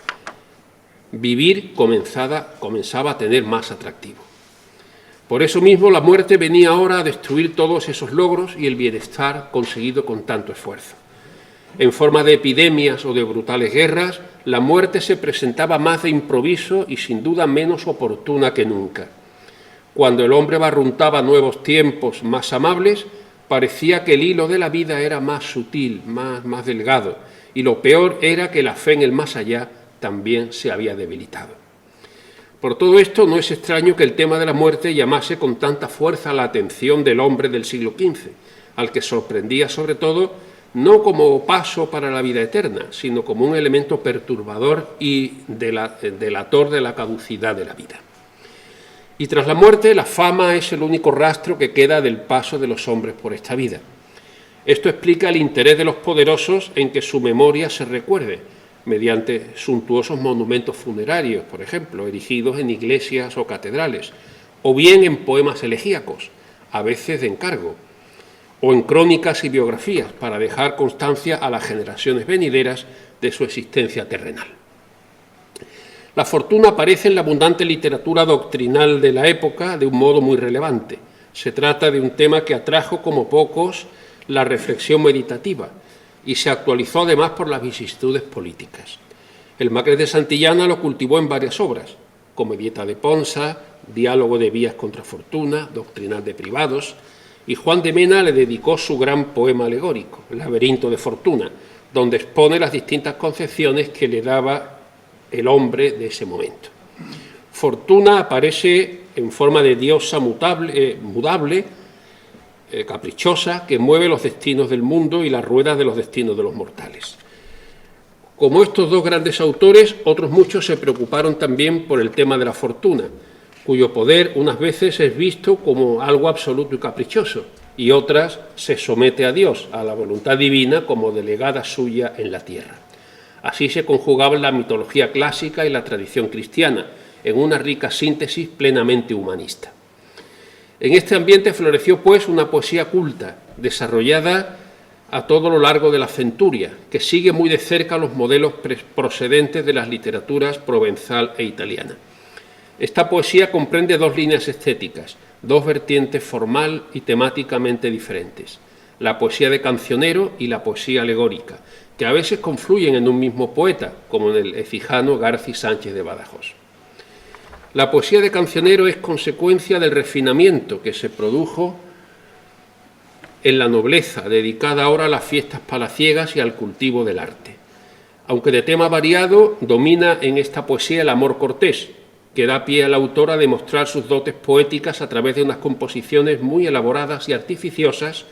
Vivir comenzaba a tener más atractivo. Por eso mismo la muerte venía ahora a destruir todos esos logros y el bienestar conseguido con tanto esfuerzo. En forma de epidemias o de brutales guerras, la muerte se presentaba más de improviso y sin duda menos oportuna que nunca. Cuando el hombre barruntaba nuevos tiempos más amables, parecía que el hilo de la vida era más sutil, más delgado, y lo peor era que la fe en el más allá también se había debilitado. Por todo esto, no es extraño que el tema de la muerte llamase con tanta fuerza la atención del hombre del siglo XV, al que sorprendía sobre todo no como paso para la vida eterna, sino como un elemento perturbador y delator de la caducidad de la vida. Y tras la muerte, la fama es el único rastro que queda del paso de los hombres por esta vida. Esto explica el interés de los poderosos en que su memoria se recuerde, mediante suntuosos monumentos funerarios, por ejemplo, erigidos en iglesias o catedrales, o bien en poemas elegíacos, a veces de encargo, o en crónicas y biografías, para dejar constancia a las generaciones venideras de su existencia terrenal. La fortuna aparece en la abundante literatura doctrinal de la época de un modo muy relevante. Se trata de un tema que atrajo como pocos la reflexión meditativa, y se actualizó además por las vicisitudes políticas. El Marqués de Santillana lo cultivó en varias obras: Comedieta de Ponsa, Diálogo de Vías contra Fortuna, Doctrinal de Privados, y Juan de Mena le dedicó su gran poema alegórico, El laberinto de Fortuna, donde expone las distintas concepciones que le daba el hombre de ese momento. Fortuna aparece en forma de diosa mudable, caprichosa, que mueve los destinos del mundo y las ruedas de los destinos de los mortales. Como estos dos grandes autores, otros muchos se preocuparon también por el tema de la fortuna, cuyo poder unas veces es visto como algo absoluto y caprichoso, y otras se somete a Dios, a la voluntad divina, como delegada suya en la tierra. Así se conjugaban la mitología clásica y la tradición cristiana, en una rica síntesis plenamente humanista. En este ambiente floreció, pues, una poesía culta, desarrollada a todo lo largo de la centuria, que sigue muy de cerca los modelos procedentes de las literaturas provenzal e italiana. Esta poesía comprende dos líneas estéticas, dos vertientes formal y temáticamente diferentes: la poesía de cancionero y la poesía alegórica, que a veces confluyen en un mismo poeta, como en el ecijano Garci Sánchez de Badajoz. La poesía de cancionero es consecuencia del refinamiento que se produjo en la nobleza, dedicada ahora a las fiestas palaciegas y al cultivo del arte. Aunque de tema variado, domina en esta poesía el amor cortés, que da pie al autor a demostrar sus dotes poéticas a través de unas composiciones muy elaboradas y artificiosas,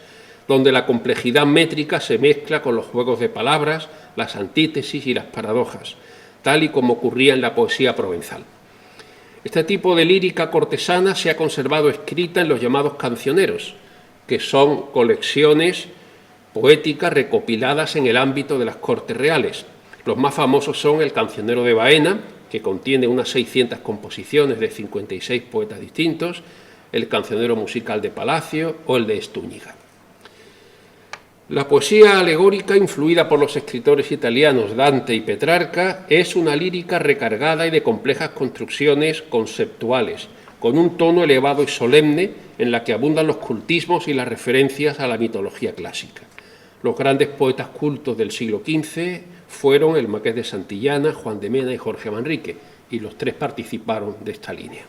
donde la complejidad métrica se mezcla con los juegos de palabras, las antítesis y las paradojas, tal y como ocurría en la poesía provenzal. Este tipo de lírica cortesana se ha conservado escrita en los llamados cancioneros, que son colecciones poéticas recopiladas en el ámbito de las cortes reales. Los más famosos son el Cancionero de Baena, que contiene unas 600 composiciones de 56 poetas distintos, el Cancionero musical de Palacio o el de Estúñiga. La poesía alegórica, influida por los escritores italianos Dante y Petrarca, es una lírica recargada y de complejas construcciones conceptuales, con un tono elevado y solemne en la que abundan los cultismos y las referencias a la mitología clásica. Los grandes poetas cultos del siglo XV fueron el Marqués de Santillana, Juan de Mena y Jorge Manrique, y los tres participaron de esta línea.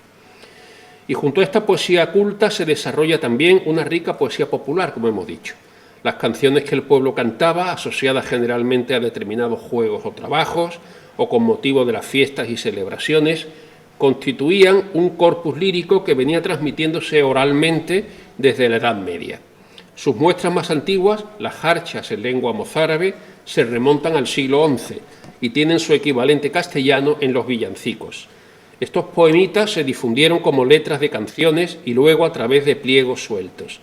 Y junto a esta poesía culta se desarrolla también una rica poesía popular, como hemos dicho. Las canciones que el pueblo cantaba, asociadas generalmente a determinados juegos o trabajos, o con motivo de las fiestas y celebraciones, constituían un corpus lírico que venía transmitiéndose oralmente desde la Edad Media. Sus muestras más antiguas, las jarchas en lengua mozárabe, se remontan al siglo XI y tienen su equivalente castellano en los villancicos. Estos poemitas se difundieron como letras de canciones y luego a través de pliegos sueltos.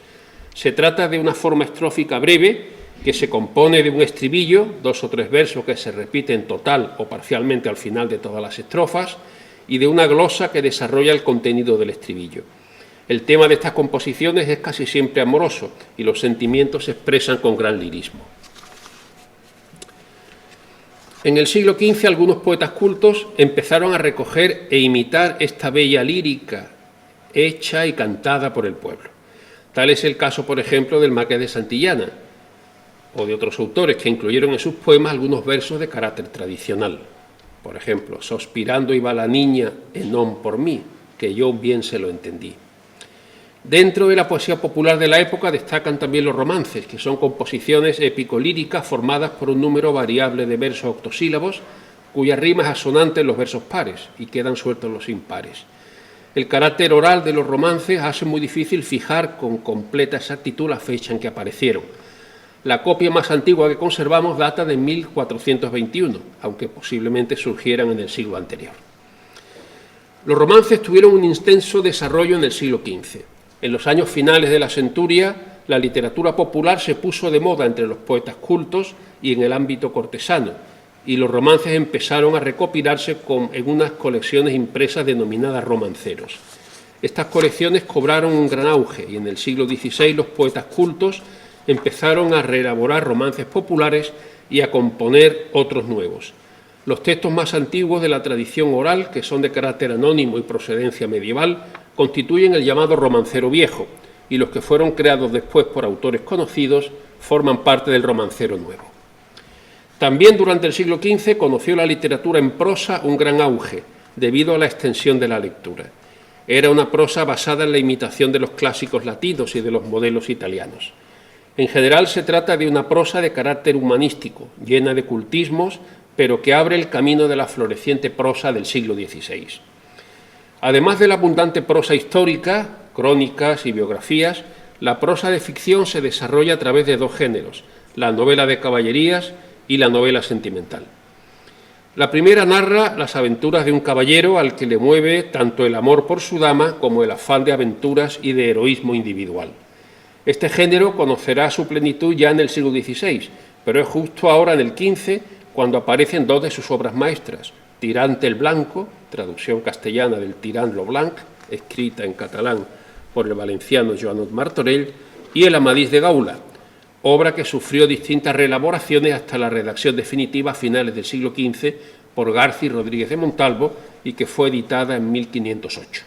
Se trata de una forma estrófica breve que se compone de un estribillo, 2 o 3 versos que se repiten total o parcialmente al final de todas las estrofas, y de una glosa que desarrolla el contenido del estribillo. El tema de estas composiciones es casi siempre amoroso y los sentimientos se expresan con gran lirismo. En el siglo XV algunos poetas cultos empezaron a recoger e imitar esta bella lírica hecha y cantada por el pueblo. Tal es el caso, por ejemplo, del Marqués de Santillana o de otros autores que incluyeron en sus poemas algunos versos de carácter tradicional. Por ejemplo, sospirando iba la niña e non por mí, que yo bien se lo entendí. Dentro de la poesía popular de la época destacan también los romances, que son composiciones épico-líricas formadas por un número variable de versos octosílabos, cuya rima es asonante en los versos pares y quedan sueltos los impares. El carácter oral de los romances hace muy difícil fijar con completa exactitud la fecha en que aparecieron. La copia más antigua que conservamos data de 1421, aunque posiblemente surgieran en el siglo anterior. Los romances tuvieron un intenso desarrollo en el siglo XV. En los años finales de la centuria, la literatura popular se puso de moda entre los poetas cultos y en el ámbito cortesano, y los romances empezaron a recopilarse en unas colecciones impresas denominadas romanceros. Estas colecciones cobraron un gran auge y en el siglo XVI los poetas cultos empezaron a reelaborar romances populares y a componer otros nuevos. Los textos más antiguos de la tradición oral, que son de carácter anónimo y procedencia medieval, constituyen el llamado romancero viejo, y los que fueron creados después por autores conocidos forman parte del romancero nuevo. También durante el siglo XV conoció la literatura en prosa un gran auge, debido a la extensión de la lectura. Era una prosa basada en la imitación de los clásicos latinos y de los modelos italianos. En general se trata de una prosa de carácter humanístico, llena de cultismos, pero que abre el camino de la floreciente prosa del siglo XVI. Además de la abundante prosa histórica, crónicas y biografías, la prosa de ficción se desarrolla a través de dos géneros, la novela de caballerías y la novela sentimental. La primera narra las aventuras de un caballero al que le mueve tanto el amor por su dama como el afán de aventuras y de heroísmo individual. Este género conocerá su plenitud ya en el siglo XVI, pero es justo ahora en el XV cuando aparecen dos de sus obras maestras, Tirante el Blanco, traducción castellana del Tirant lo Blanc, escrita en catalán por el valenciano Joanot Martorell, y El Amadís de Gaula, obra que sufrió distintas reelaboraciones hasta la redacción definitiva a finales del siglo XV por Garci Rodríguez de Montalvo y que fue editada en 1508.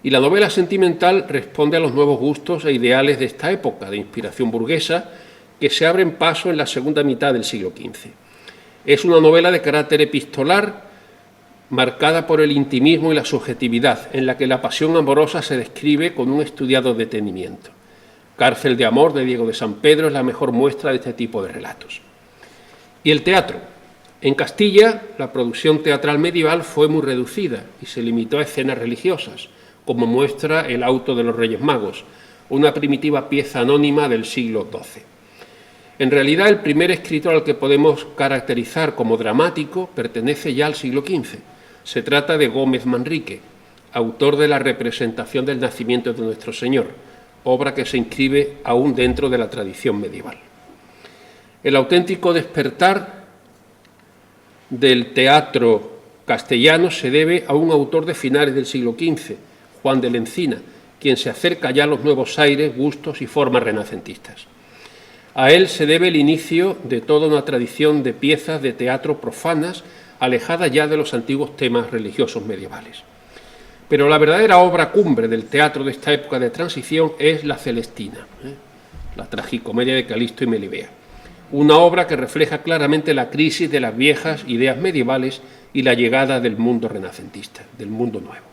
Y la novela sentimental responde a los nuevos gustos e ideales de esta época de inspiración burguesa que se abren paso en la segunda mitad del siglo XV. Es una novela de carácter epistolar marcada por el intimismo y la subjetividad, en la que la pasión amorosa se describe con un estudiado detenimiento. Cárcel de amor de Diego de San Pedro es la mejor muestra de este tipo de relatos. Y el teatro. En Castilla, la producción teatral medieval fue muy reducida y se limitó a escenas religiosas, como muestra el Auto de los Reyes Magos, una primitiva pieza anónima del siglo XII. En realidad, el primer escritor al que podemos caracterizar como dramático pertenece ya al siglo XV. Se trata de Gómez Manrique, autor de la representación del nacimiento de nuestro Señor, obra que se inscribe aún dentro de la tradición medieval. El auténtico despertar del teatro castellano se debe a un autor de finales del siglo XV, Juan de la Encina, quien se acerca ya a los nuevos aires, gustos y formas renacentistas. A él se debe el inicio de toda una tradición de piezas de teatro profanas, alejadas ya de los antiguos temas religiosos medievales. Pero la verdadera obra cumbre del teatro de esta época de transición es La Celestina, la tragicomedia de Calisto y Melibea, una obra que refleja claramente la crisis de las viejas ideas medievales y la llegada del mundo renacentista, del mundo nuevo.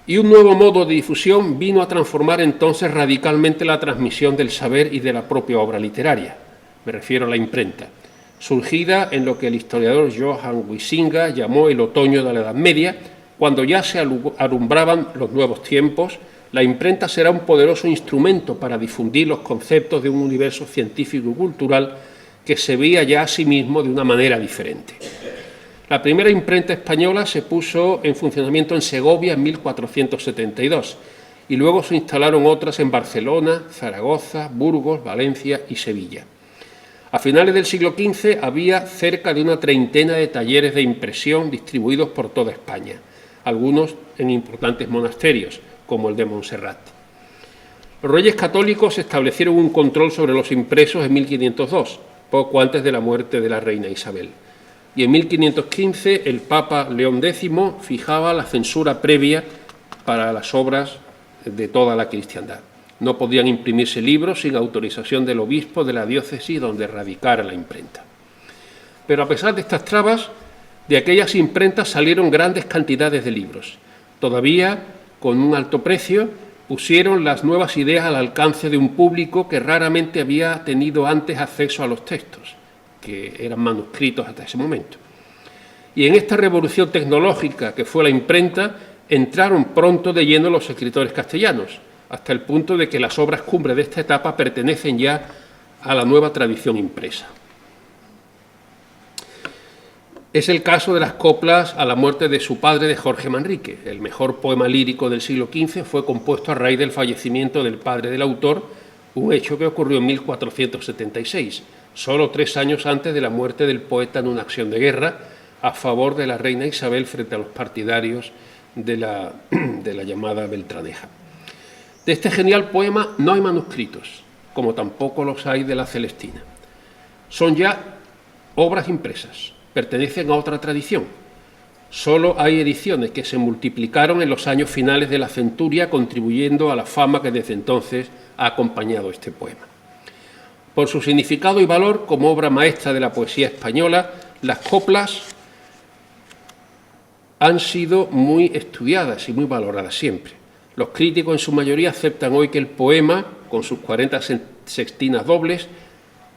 Y un nuevo modo de difusión vino a transformar entonces radicalmente la transmisión del saber y de la propia obra literaria. Me refiero a la imprenta, surgida en lo que el historiador Johann Huizinga llamó el otoño de la Edad Media, cuando ya se alumbraban los nuevos tiempos. La imprenta será un poderoso instrumento para difundir los conceptos de un universo científico y cultural que se veía ya a sí mismo de una manera diferente. La primera imprenta española se puso en funcionamiento en Segovia en 1472 y luego se instalaron otras en Barcelona, Zaragoza, Burgos, Valencia y Sevilla. A finales del siglo XV había cerca de una treintena de talleres de impresión distribuidos por toda España, algunos en importantes monasterios, como el de Montserrat. Los reyes católicos establecieron un control sobre los impresos en 1502, poco antes de la muerte de la reina Isabel. Y en 1515 el Papa León X fijaba la censura previa para las obras de toda la cristiandad. No podían imprimirse libros sin autorización del obispo de la diócesis donde radicara la imprenta. Pero a pesar de estas trabas, de aquellas imprentas salieron grandes cantidades de libros. Todavía, con un alto precio, pusieron las nuevas ideas al alcance de un público que raramente había tenido antes acceso a los textos, que eran manuscritos hasta ese momento. Y en esta revolución tecnológica que fue la imprenta, entraron pronto de lleno los escritores castellanos, hasta el punto de que las obras cumbre de esta etapa pertenecen ya a la nueva tradición impresa. Es el caso de las coplas a la muerte de su padre, de Jorge Manrique. El mejor poema lírico del siglo XV fue compuesto a raíz del fallecimiento del padre del autor, un hecho que ocurrió en 1476, solo 3 años antes de la muerte del poeta en una acción de guerra a favor de la reina Isabel frente a los partidarios de la llamada Beltraneja. De este genial poema no hay manuscritos, como tampoco los hay de la Celestina. Son ya obras impresas, pertenecen a otra tradición. Solo hay ediciones que se multiplicaron en los años finales de la centuria, contribuyendo a la fama que desde entonces ha acompañado este poema. Por su significado y valor como obra maestra de la poesía española, las coplas han sido muy estudiadas y muy valoradas siempre. Los críticos en su mayoría aceptan hoy que el poema, con sus 40 sextinas dobles,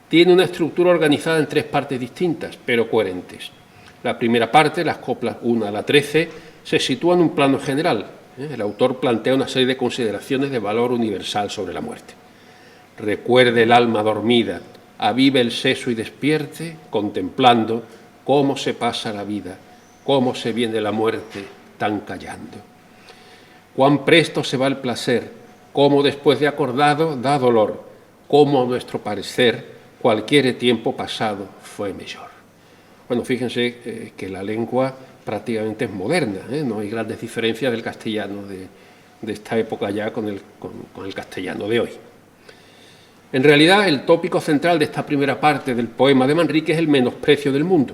tiene una estructura organizada en 3 partes distintas, pero coherentes. La primera parte, las coplas 1 a la 13, se sitúa en un plano general. El autor plantea una serie de consideraciones de valor universal sobre la muerte. Recuerde el alma dormida, avive el seso y despierte, contemplando cómo se pasa la vida, cómo se viene la muerte, tan callando. Cuán presto se va el placer, cómo después de acordado da dolor, cómo a nuestro parecer cualquier tiempo pasado fue mejor. Bueno, fíjense que la lengua prácticamente es moderna, no hay grandes diferencias del castellano de esta época ya con el castellano de hoy. En realidad, el tópico central de esta primera parte del poema de Manrique es el menosprecio del mundo.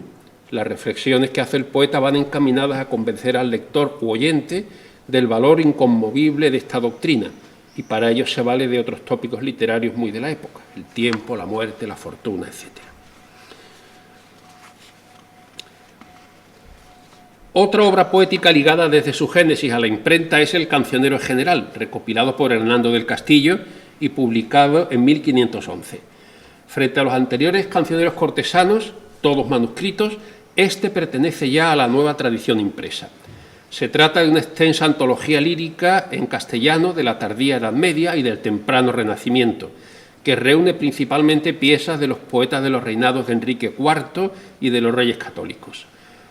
Las reflexiones que hace el poeta van encaminadas a convencer al lector u oyente del valor inconmovible de esta doctrina, y para ello se vale de otros tópicos literarios muy de la época, el tiempo, la muerte, la fortuna, etc. Otra obra poética ligada desde su génesis a la imprenta es el Cancionero General, recopilado por Hernando del Castillo y publicado en 1511. Frente a los anteriores cancioneros cortesanos, todos manuscritos, este pertenece ya a la nueva tradición impresa. Se trata de una extensa antología lírica en castellano de la tardía Edad Media y del temprano Renacimiento, que reúne principalmente piezas de los poetas de los reinados de Enrique IV y de los Reyes Católicos.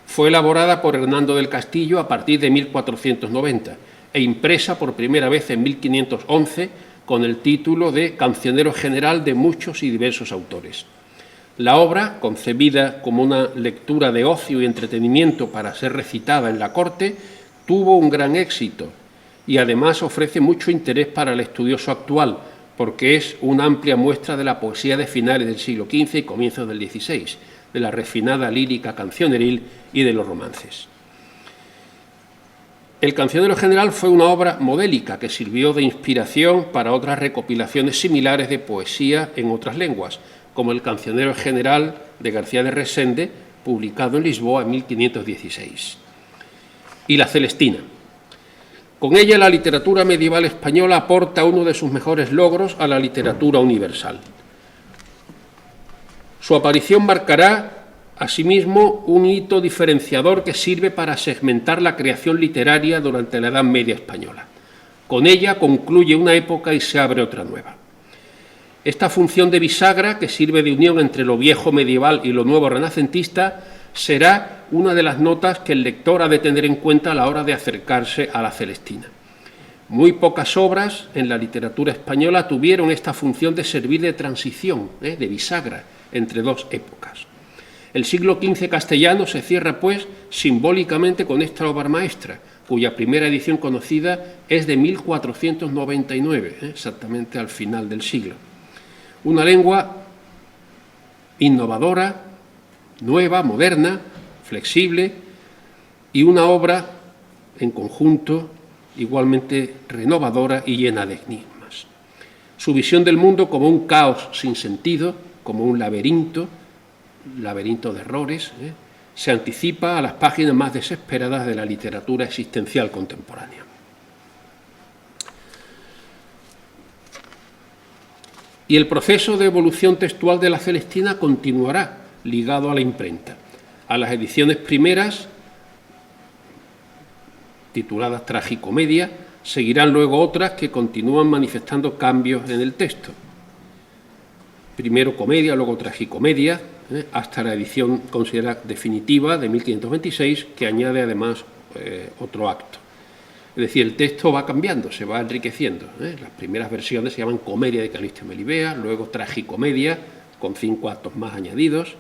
Fue elaborada por Hernando del Castillo a partir de 1490 e impresa por primera vez en 1511 con el título de Cancionero General de muchos y diversos autores. La obra, concebida como una lectura de ocio y entretenimiento para ser recitada en la corte, tuvo un gran éxito y además ofrece mucho interés para el estudioso actual, porque es una amplia muestra de la poesía de finales del siglo XV y comienzos del XVI, de la refinada lírica cancioneril y de los romances. El Cancionero General fue una obra modélica que sirvió de inspiración para otras recopilaciones similares de poesía en otras lenguas, como el Cancionero General de García de Resende, publicado en Lisboa en 1516. Y la Celestina. Con ella, la literatura medieval española aporta uno de sus mejores logros a la literatura universal. Su aparición marcará, asimismo, un hito diferenciador que sirve para segmentar la creación literaria durante la Edad Media española. Con ella concluye una época y se abre otra nueva. Esta función de bisagra, que sirve de unión entre lo viejo medieval y lo nuevo renacentista, será una de las notas que el lector ha de tener en cuenta a la hora de acercarse a la Celestina. Muy pocas obras en la literatura española tuvieron esta función de servir de transición, de bisagra, entre dos épocas. El siglo XV castellano se cierra, pues, simbólicamente con esta obra maestra, cuya primera edición conocida es de 1499, exactamente al final del siglo. Una lengua innovadora, nueva, moderna, flexible, y una obra en conjunto igualmente renovadora y llena de enigmas. Su visión del mundo como un caos sin sentido, como un laberinto de errores, se anticipa a las páginas más desesperadas de la literatura existencial contemporánea. Y el proceso de evolución textual de la Celestina continuará, ligado a la imprenta. A las ediciones primeras, tituladas Tragicomedia, seguirán luego otras que continúan manifestando cambios en el texto. Primero comedia, luego tragicomedia, hasta la edición considerada definitiva de 1526, que añade además otro acto. Es decir, el texto va cambiando, se va enriqueciendo. Las primeras versiones se llaman Comedia de Calixto y Melibea, luego Tragicomedia, con 5 actos más añadidos,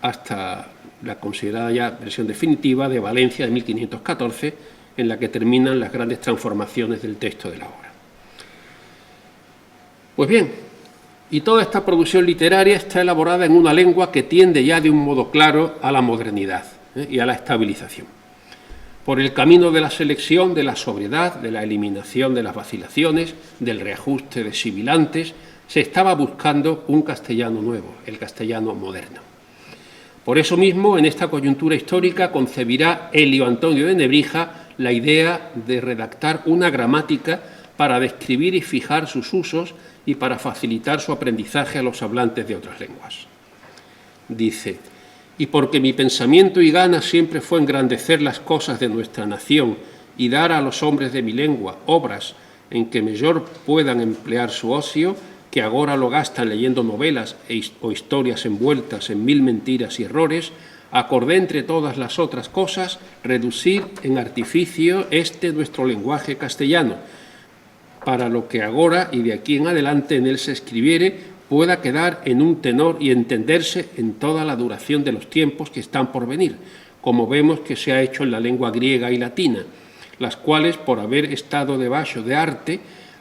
hasta la considerada ya versión definitiva de Valencia de 1514, en la que terminan las grandes transformaciones del texto de la obra. Pues bien, y toda esta producción literaria está elaborada en una lengua que tiende ya de un modo claro a la modernidad y a la estabilización. Por el camino de la selección, de la sobriedad, de la eliminación de las vacilaciones, del reajuste de sibilantes, se estaba buscando un castellano nuevo, el castellano moderno. Por eso mismo, en esta coyuntura histórica, concebirá Elio Antonio de Nebrija la idea de redactar una gramática para describir y fijar sus usos y para facilitar su aprendizaje a los hablantes de otras lenguas. Dice: y porque mi pensamiento y gana siempre fue engrandecer las cosas de nuestra nación y dar a los hombres de mi lengua obras en que mejor puedan emplear su ocio, que agora lo gastan leyendo novelas o historias envueltas en mil mentiras y errores, acordé entre todas las otras cosas reducir en artificio nuestro lenguaje castellano, para lo que agora y de aquí en adelante en él se escribiere pueda quedar en un tenor y entenderse en toda la duración de los tiempos que están por venir, como vemos que se ha hecho en la lengua griega y latina, las cuales, por haber estado debajo de arte,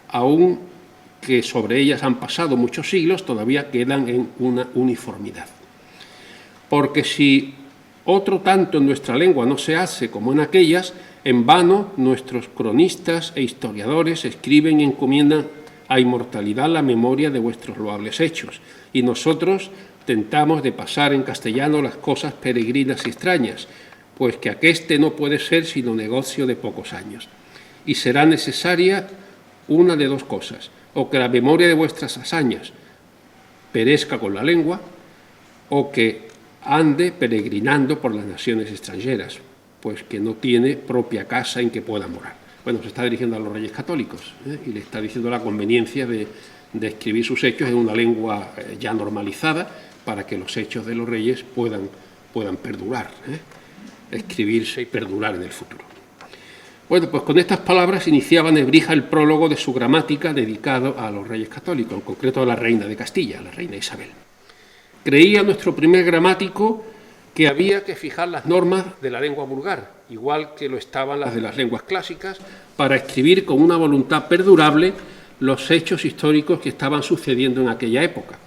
aun que sobre ellas han pasado muchos siglos, todavía quedan en una uniformidad. Porque si otro tanto en nuestra lengua no se hace como en aquellas, en vano nuestros cronistas e historiadores escriben y encomiendan a inmortalidad la memoria de vuestros loables hechos, y nosotros tentamos de pasar en castellano las cosas peregrinas y extrañas, pues que aqueste no puede ser sino negocio de pocos años. Y será necesaria una de dos cosas: o que la memoria de vuestras hazañas perezca con la lengua, o que ande peregrinando por las naciones extranjeras, pues que no tiene propia casa en que pueda morar. Bueno, se está dirigiendo a los reyes católicos y le está diciendo la conveniencia de escribir sus hechos en una lengua ya normalizada para que los hechos de los reyes puedan perdurar, escribirse y perdurar en el futuro. Bueno, pues con estas palabras iniciaba Nebrija el prólogo de su gramática dedicado a los reyes católicos, en concreto a la reina de Castilla, la reina Isabel. Creía nuestro primer gramático que había que fijar las normas de la lengua vulgar, igual que lo estaban las de las lenguas clásicas, para escribir con una voluntad perdurable los hechos históricos que estaban sucediendo en aquella época.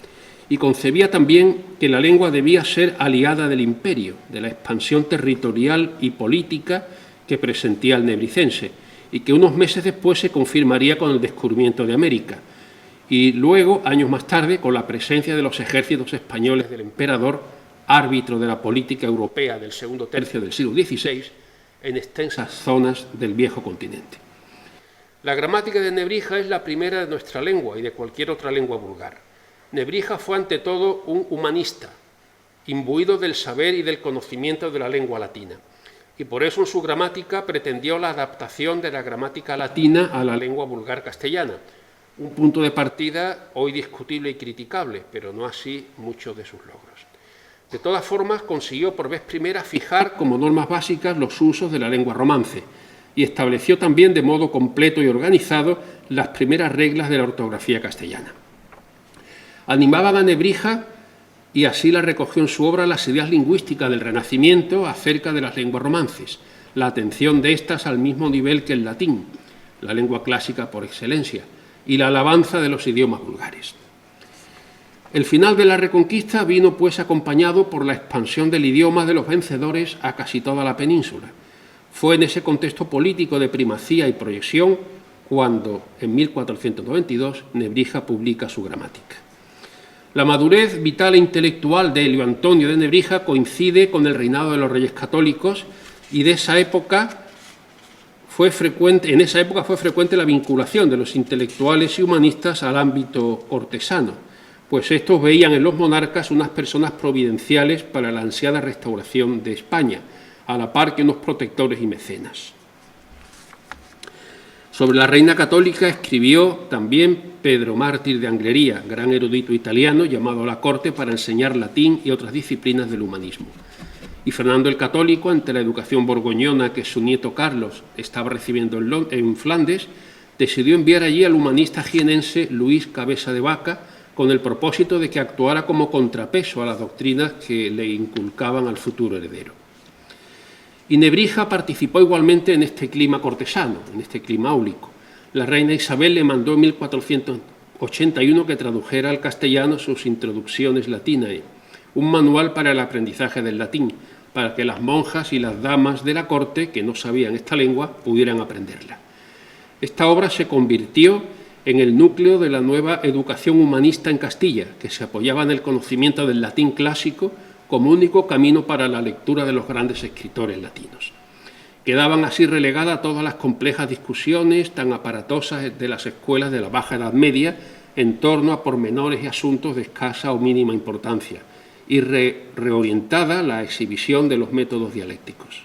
Y concebía también que la lengua debía ser aliada del imperio, de la expansión territorial y política que presentía el nebricense, y que unos meses después se confirmaría con el descubrimiento de América, y luego, años más tarde, con la presencia de los ejércitos españoles del emperador, árbitro de la política europea del segundo tercio del siglo XVI, en extensas zonas del viejo continente. La gramática de Nebrija es la primera de nuestra lengua y de cualquier otra lengua vulgar. Nebrija fue ante todo un humanista, imbuido del saber y del conocimiento de la lengua latina, y por eso en su gramática pretendió la adaptación de la gramática latina a la lengua vulgar castellana, un punto de partida hoy discutible y criticable, pero no así muchos de sus logros. De todas formas, consiguió por vez primera fijar como normas básicas los usos de la lengua romance y estableció también de modo completo y organizado las primeras reglas de la ortografía castellana. Animaban a Nebrija, y así la recogió en su obra, las ideas lingüísticas del Renacimiento acerca de las lenguas romances, la atención de éstas al mismo nivel que el latín, la lengua clásica por excelencia, y la alabanza de los idiomas vulgares. El final de la Reconquista vino pues acompañado por la expansión del idioma de los vencedores a casi toda la península. Fue en ese contexto político de primacía y proyección cuando, en 1492, Nebrija publica su gramática. La madurez vital e intelectual de Elio Antonio de Nebrija coincide con el reinado de los Reyes Católicos y en esa época fue frecuente la vinculación de los intelectuales y humanistas al ámbito cortesano, pues estos veían en los monarcas unas personas providenciales para la ansiada restauración de España, a la par que unos protectores y mecenas. Sobre la reina católica escribió también Pedro Mártir de Anglería, gran erudito italiano llamado a la corte para enseñar latín y otras disciplinas del humanismo. Y Fernando el Católico, ante la educación borgoñona que su nieto Carlos estaba recibiendo en Flandes, decidió enviar allí al humanista jienense Luis Cabeza de Vaca con el propósito de que actuara como contrapeso a las doctrinas que le inculcaban al futuro heredero. Y Nebrija participó igualmente en este clima cortesano, en este clima áulico. La reina Isabel le mandó en 1481 que tradujera al castellano sus Introducciones Latinae, un manual para el aprendizaje del latín, para que las monjas y las damas de la corte que no sabían esta lengua pudieran aprenderla. Esta obra se convirtió en el núcleo de la nueva educación humanista en Castilla, que se apoyaba en el conocimiento del latín clásico como único camino para la lectura de los grandes escritores latinos. Quedaban así relegadas todas las complejas discusiones tan aparatosas de las escuelas de la Baja Edad Media en torno a pormenores y asuntos de escasa o mínima importancia, y reorientada la exhibición de los métodos dialécticos.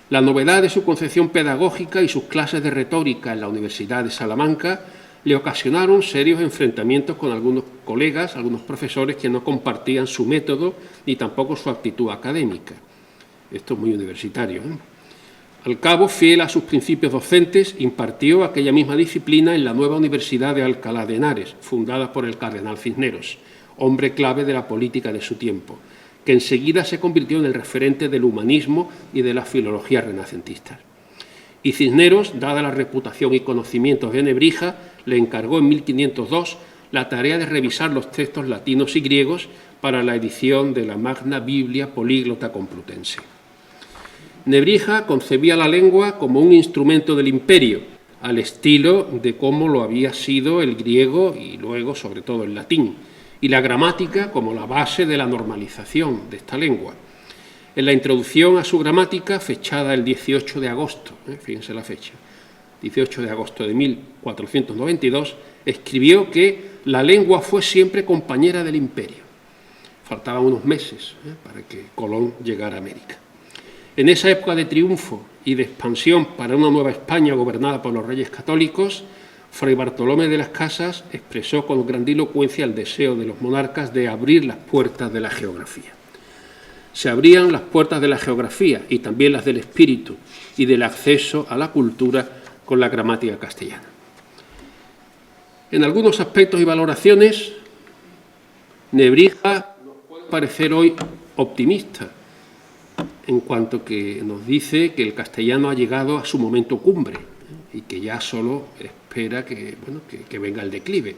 La novedad de su concepción pedagógica y sus clases de retórica en la Universidad de Salamanca le ocasionaron serios enfrentamientos con algunos colegas, algunos profesores que no compartían su método ni tampoco su actitud académica. Esto es muy universitario, ¿eh? Al cabo, fiel a sus principios docentes, impartió aquella misma disciplina en la nueva Universidad de Alcalá de Henares, fundada por el cardenal Cisneros, hombre clave de la política de su tiempo, que enseguida se convirtió en el referente del humanismo y de la filología renacentista. Y Cisneros, dada la reputación y conocimientos de Nebrija, le encargó en 1502 la tarea de revisar los textos latinos y griegos para la edición de la Magna Biblia Políglota Complutense. Nebrija concebía la lengua como un instrumento del imperio, al estilo de cómo lo había sido el griego y luego, sobre todo, el latín, y la gramática como la base de la normalización de esta lengua. En la introducción a su gramática, fechada el 18 de agosto, fíjense la fecha, 18 de agosto de 1492, escribió que la lengua fue siempre compañera del imperio. Faltaban unos meses para que Colón llegara a América. En esa época de triunfo y de expansión para una nueva España gobernada por los reyes católicos, Fray Bartolomé de las Casas expresó con grandilocuencia el deseo de los monarcas de abrir las puertas de la geografía. Se abrían las puertas de la geografía y también las del espíritu y del acceso a la cultura con la gramática castellana. En algunos aspectos y valoraciones, Nebrija nos puede parecer hoy optimista, en cuanto que nos dice que el castellano ha llegado a su momento cumbre y que ya solo espera que venga el declive.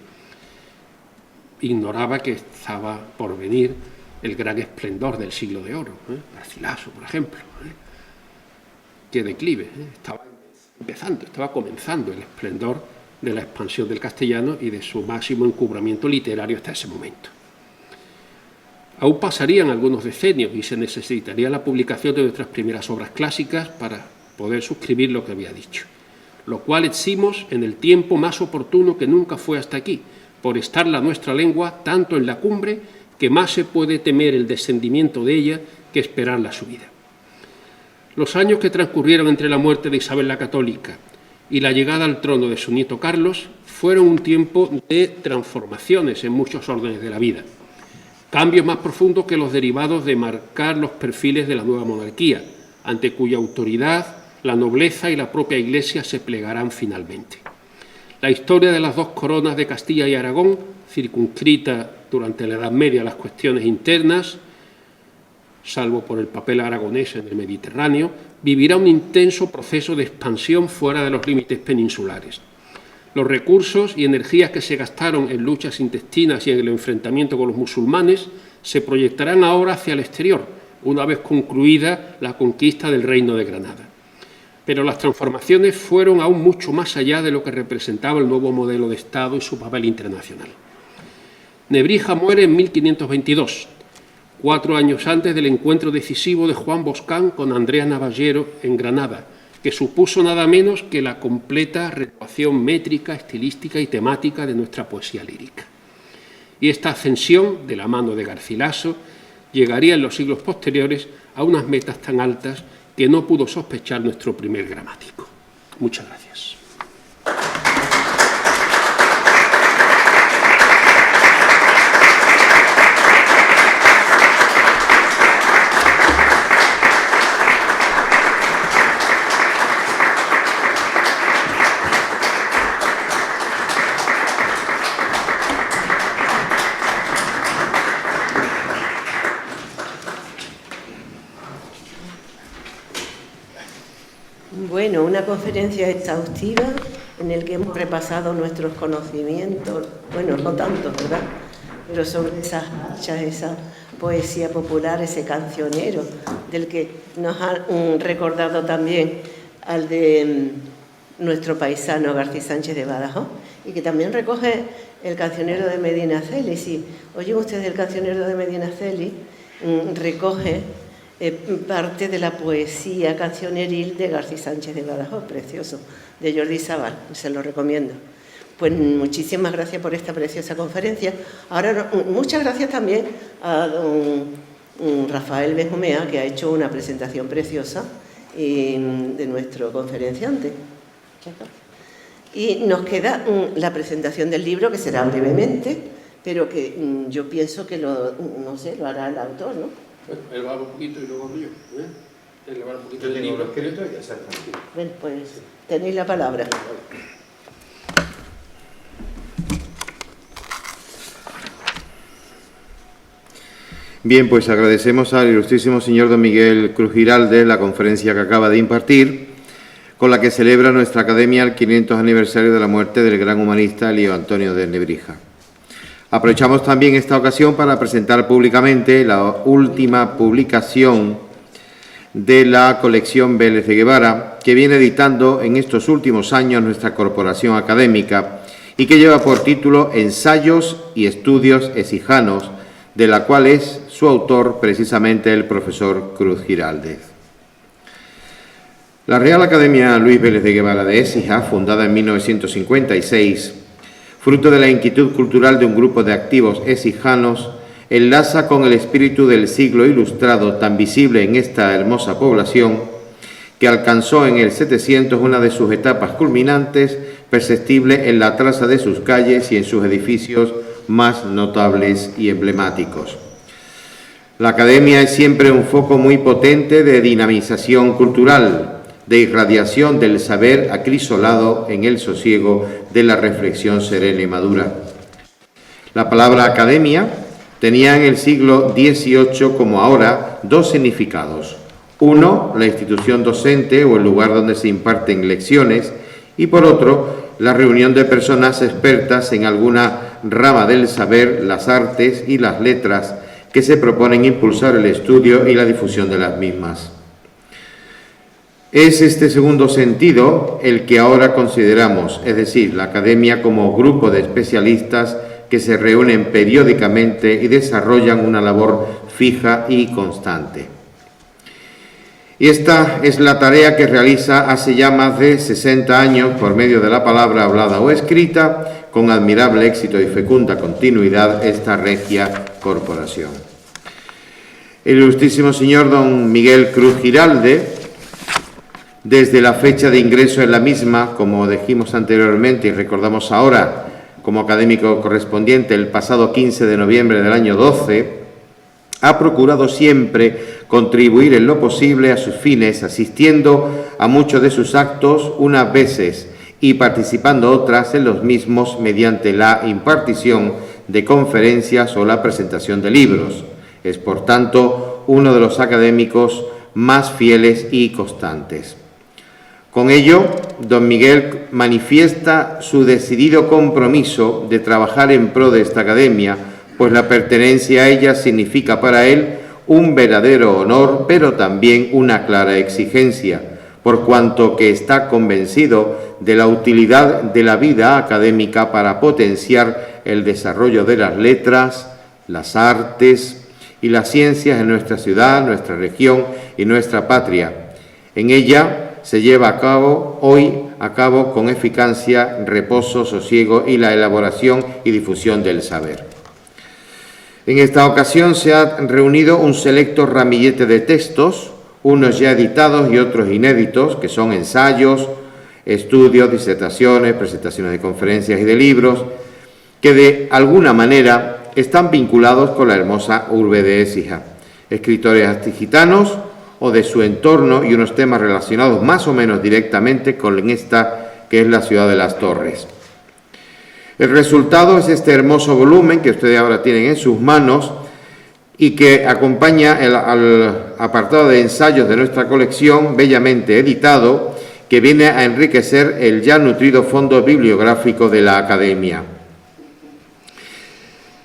Ignoraba que estaba por venir el gran esplendor del siglo de oro, Garcilaso, por ejemplo. ¿Qué declive? Estaba comenzando el esplendor de la expansión del castellano y de su máximo encubrimiento literario hasta ese momento. Aún pasarían algunos decenios y se necesitaría la publicación de nuestras primeras obras clásicas para poder suscribir lo que había dicho. lo cual eximos en el tiempo más oportuno que nunca fue hasta aquí, por estar la nuestra lengua tanto en la cumbre que más se puede temer el descendimiento de ella que esperar la subida. Los años que transcurrieron entre la muerte de Isabel la Católica y la llegada al trono de su nieto Carlos fueron un tiempo de transformaciones en muchos órdenes de la vida, cambios más profundos que los derivados de marcar los perfiles de la nueva monarquía, ante cuya autoridad la nobleza y la propia Iglesia se plegarán finalmente. La historia de las dos coronas de Castilla y Aragón, circunscrita durante la Edad Media a las cuestiones internas, salvo por el papel aragonés en el Mediterráneo, vivirá un intenso proceso de expansión fuera de los límites peninsulares. Los recursos y energías que se gastaron en luchas intestinas y en el enfrentamiento con los musulmanes se proyectarán ahora hacia el exterior, una vez concluida la conquista del Reino de Granada. Pero las transformaciones fueron aún mucho más allá de lo que representaba el nuevo modelo de Estado y su papel internacional. Nebrija muere en 1522, 4 años antes del encuentro decisivo de Juan Boscán con Andrea Navallero en Granada, que supuso nada menos que la completa renovación métrica, estilística y temática de nuestra poesía lírica. Y esta ascensión, de la mano de Garcilaso, llegaría en los siglos posteriores a unas metas tan altas que no pudo sospechar nuestro primer gramático. Muchas gracias. Bueno, una conferencia exhaustiva en la que hemos repasado nuestros conocimientos, bueno, no tanto, ¿verdad?, pero sobre esas hachas, esa poesía popular, ese cancionero, del que nos ha recordado también al de nuestro paisano García-Sánchez de Badajoz, y que también recoge el cancionero de Medinaceli. Si oyen ustedes el cancionero de Medinaceli, recoge parte de la poesía cancioneril de García-Sánchez de Badajoz, precioso, de Jordi Sabal, se lo recomiendo. Pues muchísimas gracias por esta preciosa conferencia. Ahora, muchas gracias también a don Rafael Benjumea, que ha hecho una presentación preciosa de nuestro conferenciante. Y nos queda la presentación del libro, que será brevemente, pero que yo pienso que lo hará el autor, ¿no? Él va un poquito y luego yo. Él va un poquito del libro escrito y ya está. Bueno, pues tenéis la palabra. Bien, pues agradecemos al ilustrísimo señor don Miguel Cruz Giralde la conferencia que acaba de impartir, con la que celebra nuestra Academia el 500 aniversario de la muerte del gran humanista Elío Antonio de Nebrija. Aprovechamos también esta ocasión para presentar públicamente la última publicación de la colección Vélez de Guevara, que viene editando en estos últimos años nuestra corporación académica y que lleva por título Ensayos y Estudios Écijanos, de la cual es su autor precisamente el profesor Cruz Giraldez. La Real Academia Luis Vélez de Guevara de Écija, fundada en 1956, fruto de la inquietud cultural de un grupo de activos écijanos, enlaza con el espíritu del siglo ilustrado tan visible en esta hermosa población, que alcanzó en el 700 una de sus etapas culminantes, perceptible en la traza de sus calles y en sus edificios más notables y emblemáticos. La Academia es siempre un foco muy potente de dinamización cultural, de irradiación del saber acrisolado en el sosiego de la reflexión serena y madura. La palabra academia tenía en el siglo XVIII, como ahora, dos significados. Uno, la institución docente o el lugar donde se imparten lecciones, y por otro, la reunión de personas expertas en alguna rama del saber, las artes y las letras, que se proponen impulsar el estudio y la difusión de las mismas. Es este segundo sentido el que ahora consideramos, es decir, la Academia como grupo de especialistas que se reúnen periódicamente y desarrollan una labor fija y constante. Y esta es la tarea que realiza hace ya más de 60 años por medio de la palabra hablada o escrita, con admirable éxito y fecunda continuidad, esta regia corporación. El ilustrísimo señor don Miguel Cruz Giralde, desde la fecha de ingreso en la misma, como dijimos anteriormente y recordamos ahora, como académico correspondiente el pasado 15 de noviembre del año 12, ha procurado siempre contribuir en lo posible a sus fines, asistiendo a muchos de sus actos unas veces y participando otras en los mismos mediante la impartición de conferencias o la presentación de libros. Es, por tanto, uno de los académicos más fieles y constantes. Con ello, don Miguel manifiesta su decidido compromiso de trabajar en pro de esta academia, pues la pertenencia a ella significa para él un verdadero honor, pero también una clara exigencia, por cuanto que está convencido de la utilidad de la vida académica para potenciar el desarrollo de las letras, las artes y las ciencias en nuestra ciudad, nuestra región y nuestra patria. En ella se lleva hoy a cabo con eficacia, reposo, sosiego y la elaboración y difusión del saber. En esta ocasión se ha reunido un selecto ramillete de textos, unos ya editados y otros inéditos, que son ensayos, estudios, disertaciones, presentaciones de conferencias y de libros, que de alguna manera están vinculados con la hermosa urbe de Écija. Escritores gitanos o de su entorno y unos temas relacionados más o menos directamente con esta que es la ciudad de las Torres. El resultado es este hermoso volumen que ustedes ahora tienen en sus manos y que acompaña al apartado de ensayos de nuestra colección, bellamente editado, que viene a enriquecer el ya nutrido fondo bibliográfico de la Academia.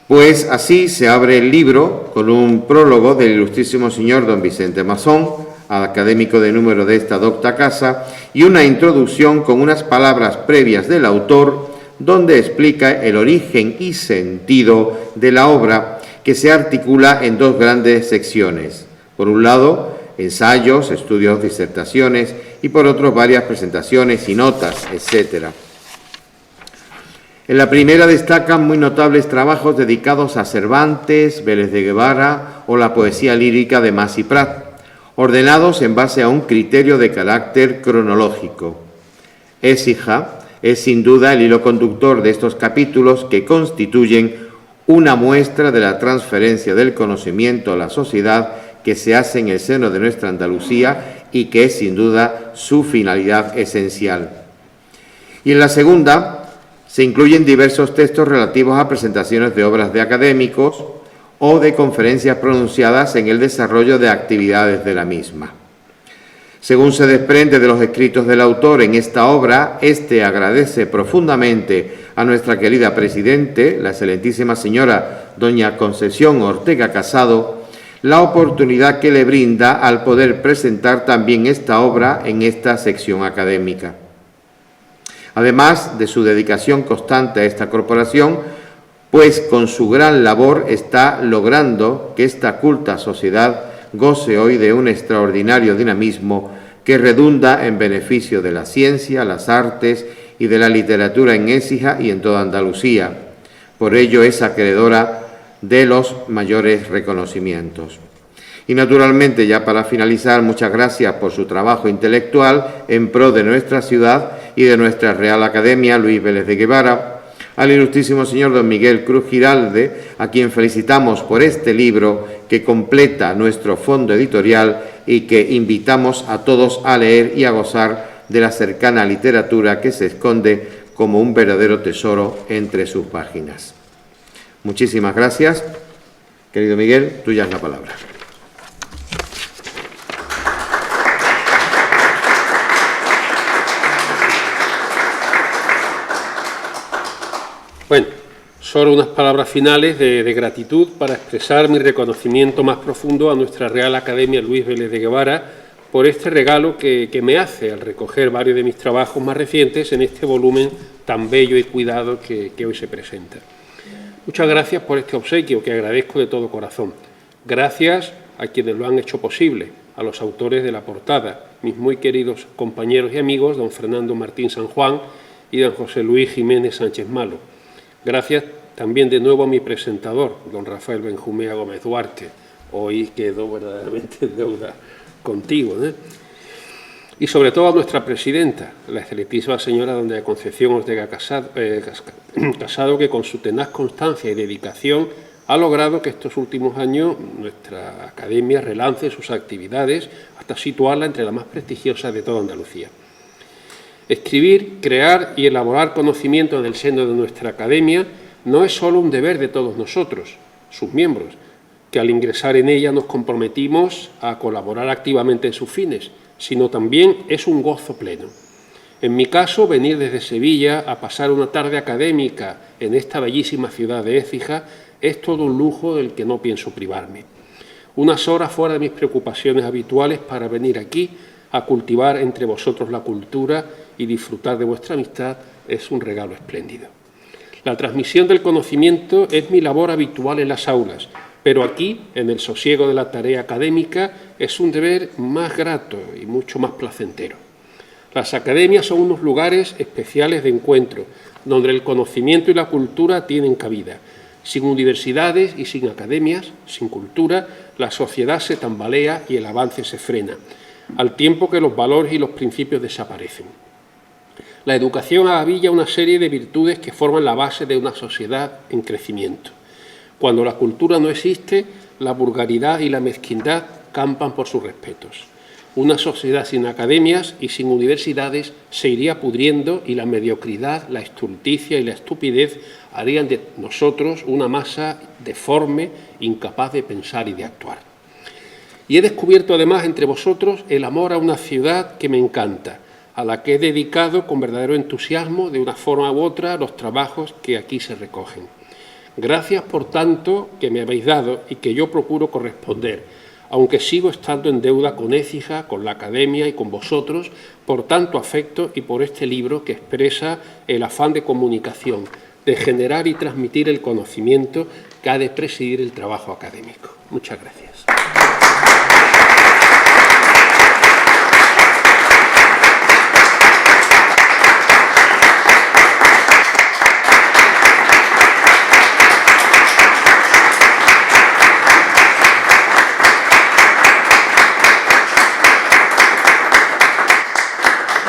Pues así se abre el libro con un prólogo del ilustrísimo señor don Vicente Masón, académico de número de esta docta casa, y una introducción con unas palabras previas del autor, donde explica el origen y sentido de la obra, que se articula en dos grandes secciones. Por un lado, ensayos, estudios, disertaciones, y por otro, varias presentaciones y notas, etc. En la primera destacan muy notables trabajos dedicados a Cervantes, Vélez de Guevara o la poesía lírica de Mas y Prat, ordenados en base a un criterio de carácter cronológico. Écija es sin duda el hilo conductor de estos capítulos que constituyen una muestra de la transferencia del conocimiento a la sociedad que se hace en el seno de nuestra Andalucía y que es sin duda su finalidad esencial. Y en la segunda se incluyen diversos textos relativos a presentaciones de obras de académicos o de conferencias pronunciadas en el desarrollo de actividades de la misma. Según se desprende de los escritos del autor en esta obra, éste agradece profundamente a nuestra querida Presidente, la excelentísima señora doña Concepción Ortega Casado, la oportunidad que le brinda al poder presentar también esta obra en esta sección académica. Además de su dedicación constante a esta corporación, pues con su gran labor está logrando que esta culta sociedad goce hoy de un extraordinario dinamismo que redunda en beneficio de la ciencia, las artes y de la literatura en Écija y en toda Andalucía. Por ello es acreedora de los mayores reconocimientos. Y naturalmente, ya para finalizar, muchas gracias por su trabajo intelectual en pro de nuestra ciudad y de nuestra Real Academia Luis Vélez de Guevara, al ilustrísimo señor don Miguel Cruz Giralde, a quien felicitamos por este libro que completa nuestro fondo editorial y que invitamos a todos a leer y a gozar de la cercana literatura que se esconde como un verdadero tesoro entre sus páginas. Muchísimas gracias. Querido Miguel, tuya es la palabra. Bueno, solo unas palabras finales de gratitud para expresar mi reconocimiento más profundo a nuestra Real Academia Luis Vélez de Guevara por este regalo que me hace al recoger varios de mis trabajos más recientes en este volumen tan bello y cuidado que hoy se presenta. Muchas gracias por este obsequio que agradezco de todo corazón. Gracias a quienes lo han hecho posible. a los autores de la portada, mis muy queridos compañeros y amigos, don Fernando Martín San Juan y don José Luis Jiménez Sánchez Malo. Gracias también de nuevo a mi presentador, don Rafael Benjumea Gómez Duarte. Hoy quedo verdaderamente en deuda contigo, ¿eh? Y sobre todo a nuestra presidenta, la excelentísima señora doña Concepción Ortega Casado, que con su tenaz constancia y dedicación ha logrado que estos últimos años nuestra academia relance sus actividades hasta situarla entre las más prestigiosas de toda Andalucía. Escribir, crear y elaborar conocimiento en el seno de nuestra academia no es solo un deber de todos nosotros, sus miembros, que al ingresar en ella nos comprometimos a colaborar activamente en sus fines, sino también es un gozo pleno. En mi caso, venir desde Sevilla a pasar una tarde académica en esta bellísima ciudad de Écija es todo un lujo del que no pienso privarme. Unas horas fuera de mis preocupaciones habituales para venir aquí a cultivar entre vosotros la cultura y disfrutar de vuestra amistad es un regalo espléndido. La transmisión del conocimiento es mi labor habitual en las aulas, pero aquí, en el sosiego de la tarea académica, es un deber más grato y mucho más placentero. Las academias son unos lugares especiales de encuentro, donde el conocimiento y la cultura tienen cabida. Sin universidades y sin academias, sin cultura, la sociedad se tambalea y el avance se frena, al tiempo que los valores y los principios desaparecen. La educación agavilla una serie de virtudes que forman la base de una sociedad en crecimiento. Cuando la cultura no existe, la vulgaridad y la mezquindad campan por sus respetos. Una sociedad sin academias y sin universidades se iría pudriendo y la mediocridad, la estulticia y la estupidez harían de nosotros una masa deforme, incapaz de pensar y de actuar. Y he descubierto además entre vosotros el amor a una ciudad que me encanta, a la que he dedicado con verdadero entusiasmo, de una forma u otra, los trabajos que aquí se recogen. Gracias por tanto que me habéis dado y que yo procuro corresponder, aunque sigo estando en deuda con Écija, con la academia y con vosotros, por tanto afecto y por este libro que expresa el afán de comunicación, de generar y transmitir el conocimiento que ha de presidir el trabajo académico. Muchas gracias.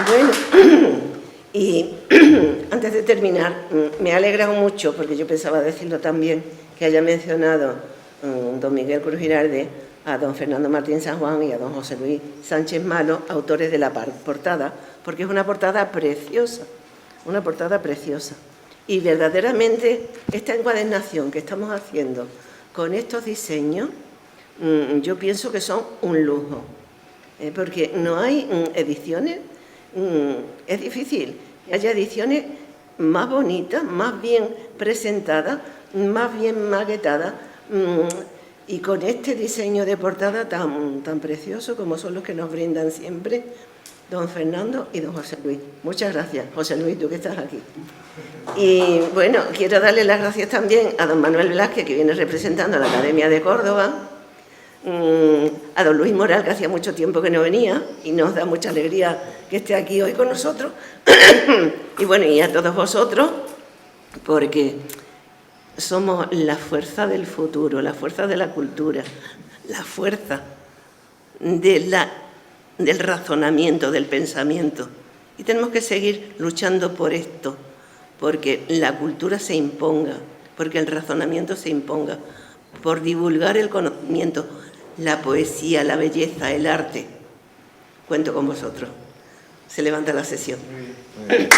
Bueno, y antes de terminar, me ha alegrado mucho, porque yo pensaba decirlo también, que haya mencionado don Miguel Cruz Giralde, a don Fernando Martín San Juan y a don José Luis Sánchez Malo, autores de la portada, porque es una portada preciosa, Y verdaderamente esta encuadernación que estamos haciendo con estos diseños, yo pienso que son un lujo, porque no hay ediciones. Es difícil que haya ediciones más bonitas, más bien presentadas, más bien maquetadas y con este diseño de portada tan precioso como son los que nos brindan siempre don Fernando y don José Luis. Muchas gracias, José Luis, tú que estás aquí. Y bueno, quiero darle las gracias también a don Manuel Velázquez, que viene representando a la Academia de Córdoba, a don Luis Moral, que hacía mucho tiempo que no venía y nos da mucha alegría que esté aquí hoy con nosotros y bueno, y a todos vosotros, porque somos la fuerza del futuro, la fuerza de la cultura, la fuerza del razonamiento, del pensamiento, y tenemos que seguir luchando por esto, porque la cultura se imponga, porque el razonamiento se imponga, por divulgar el conocimiento, la poesía, la belleza, el arte. Cuento con vosotros. Se levanta la sesión. Muy bien.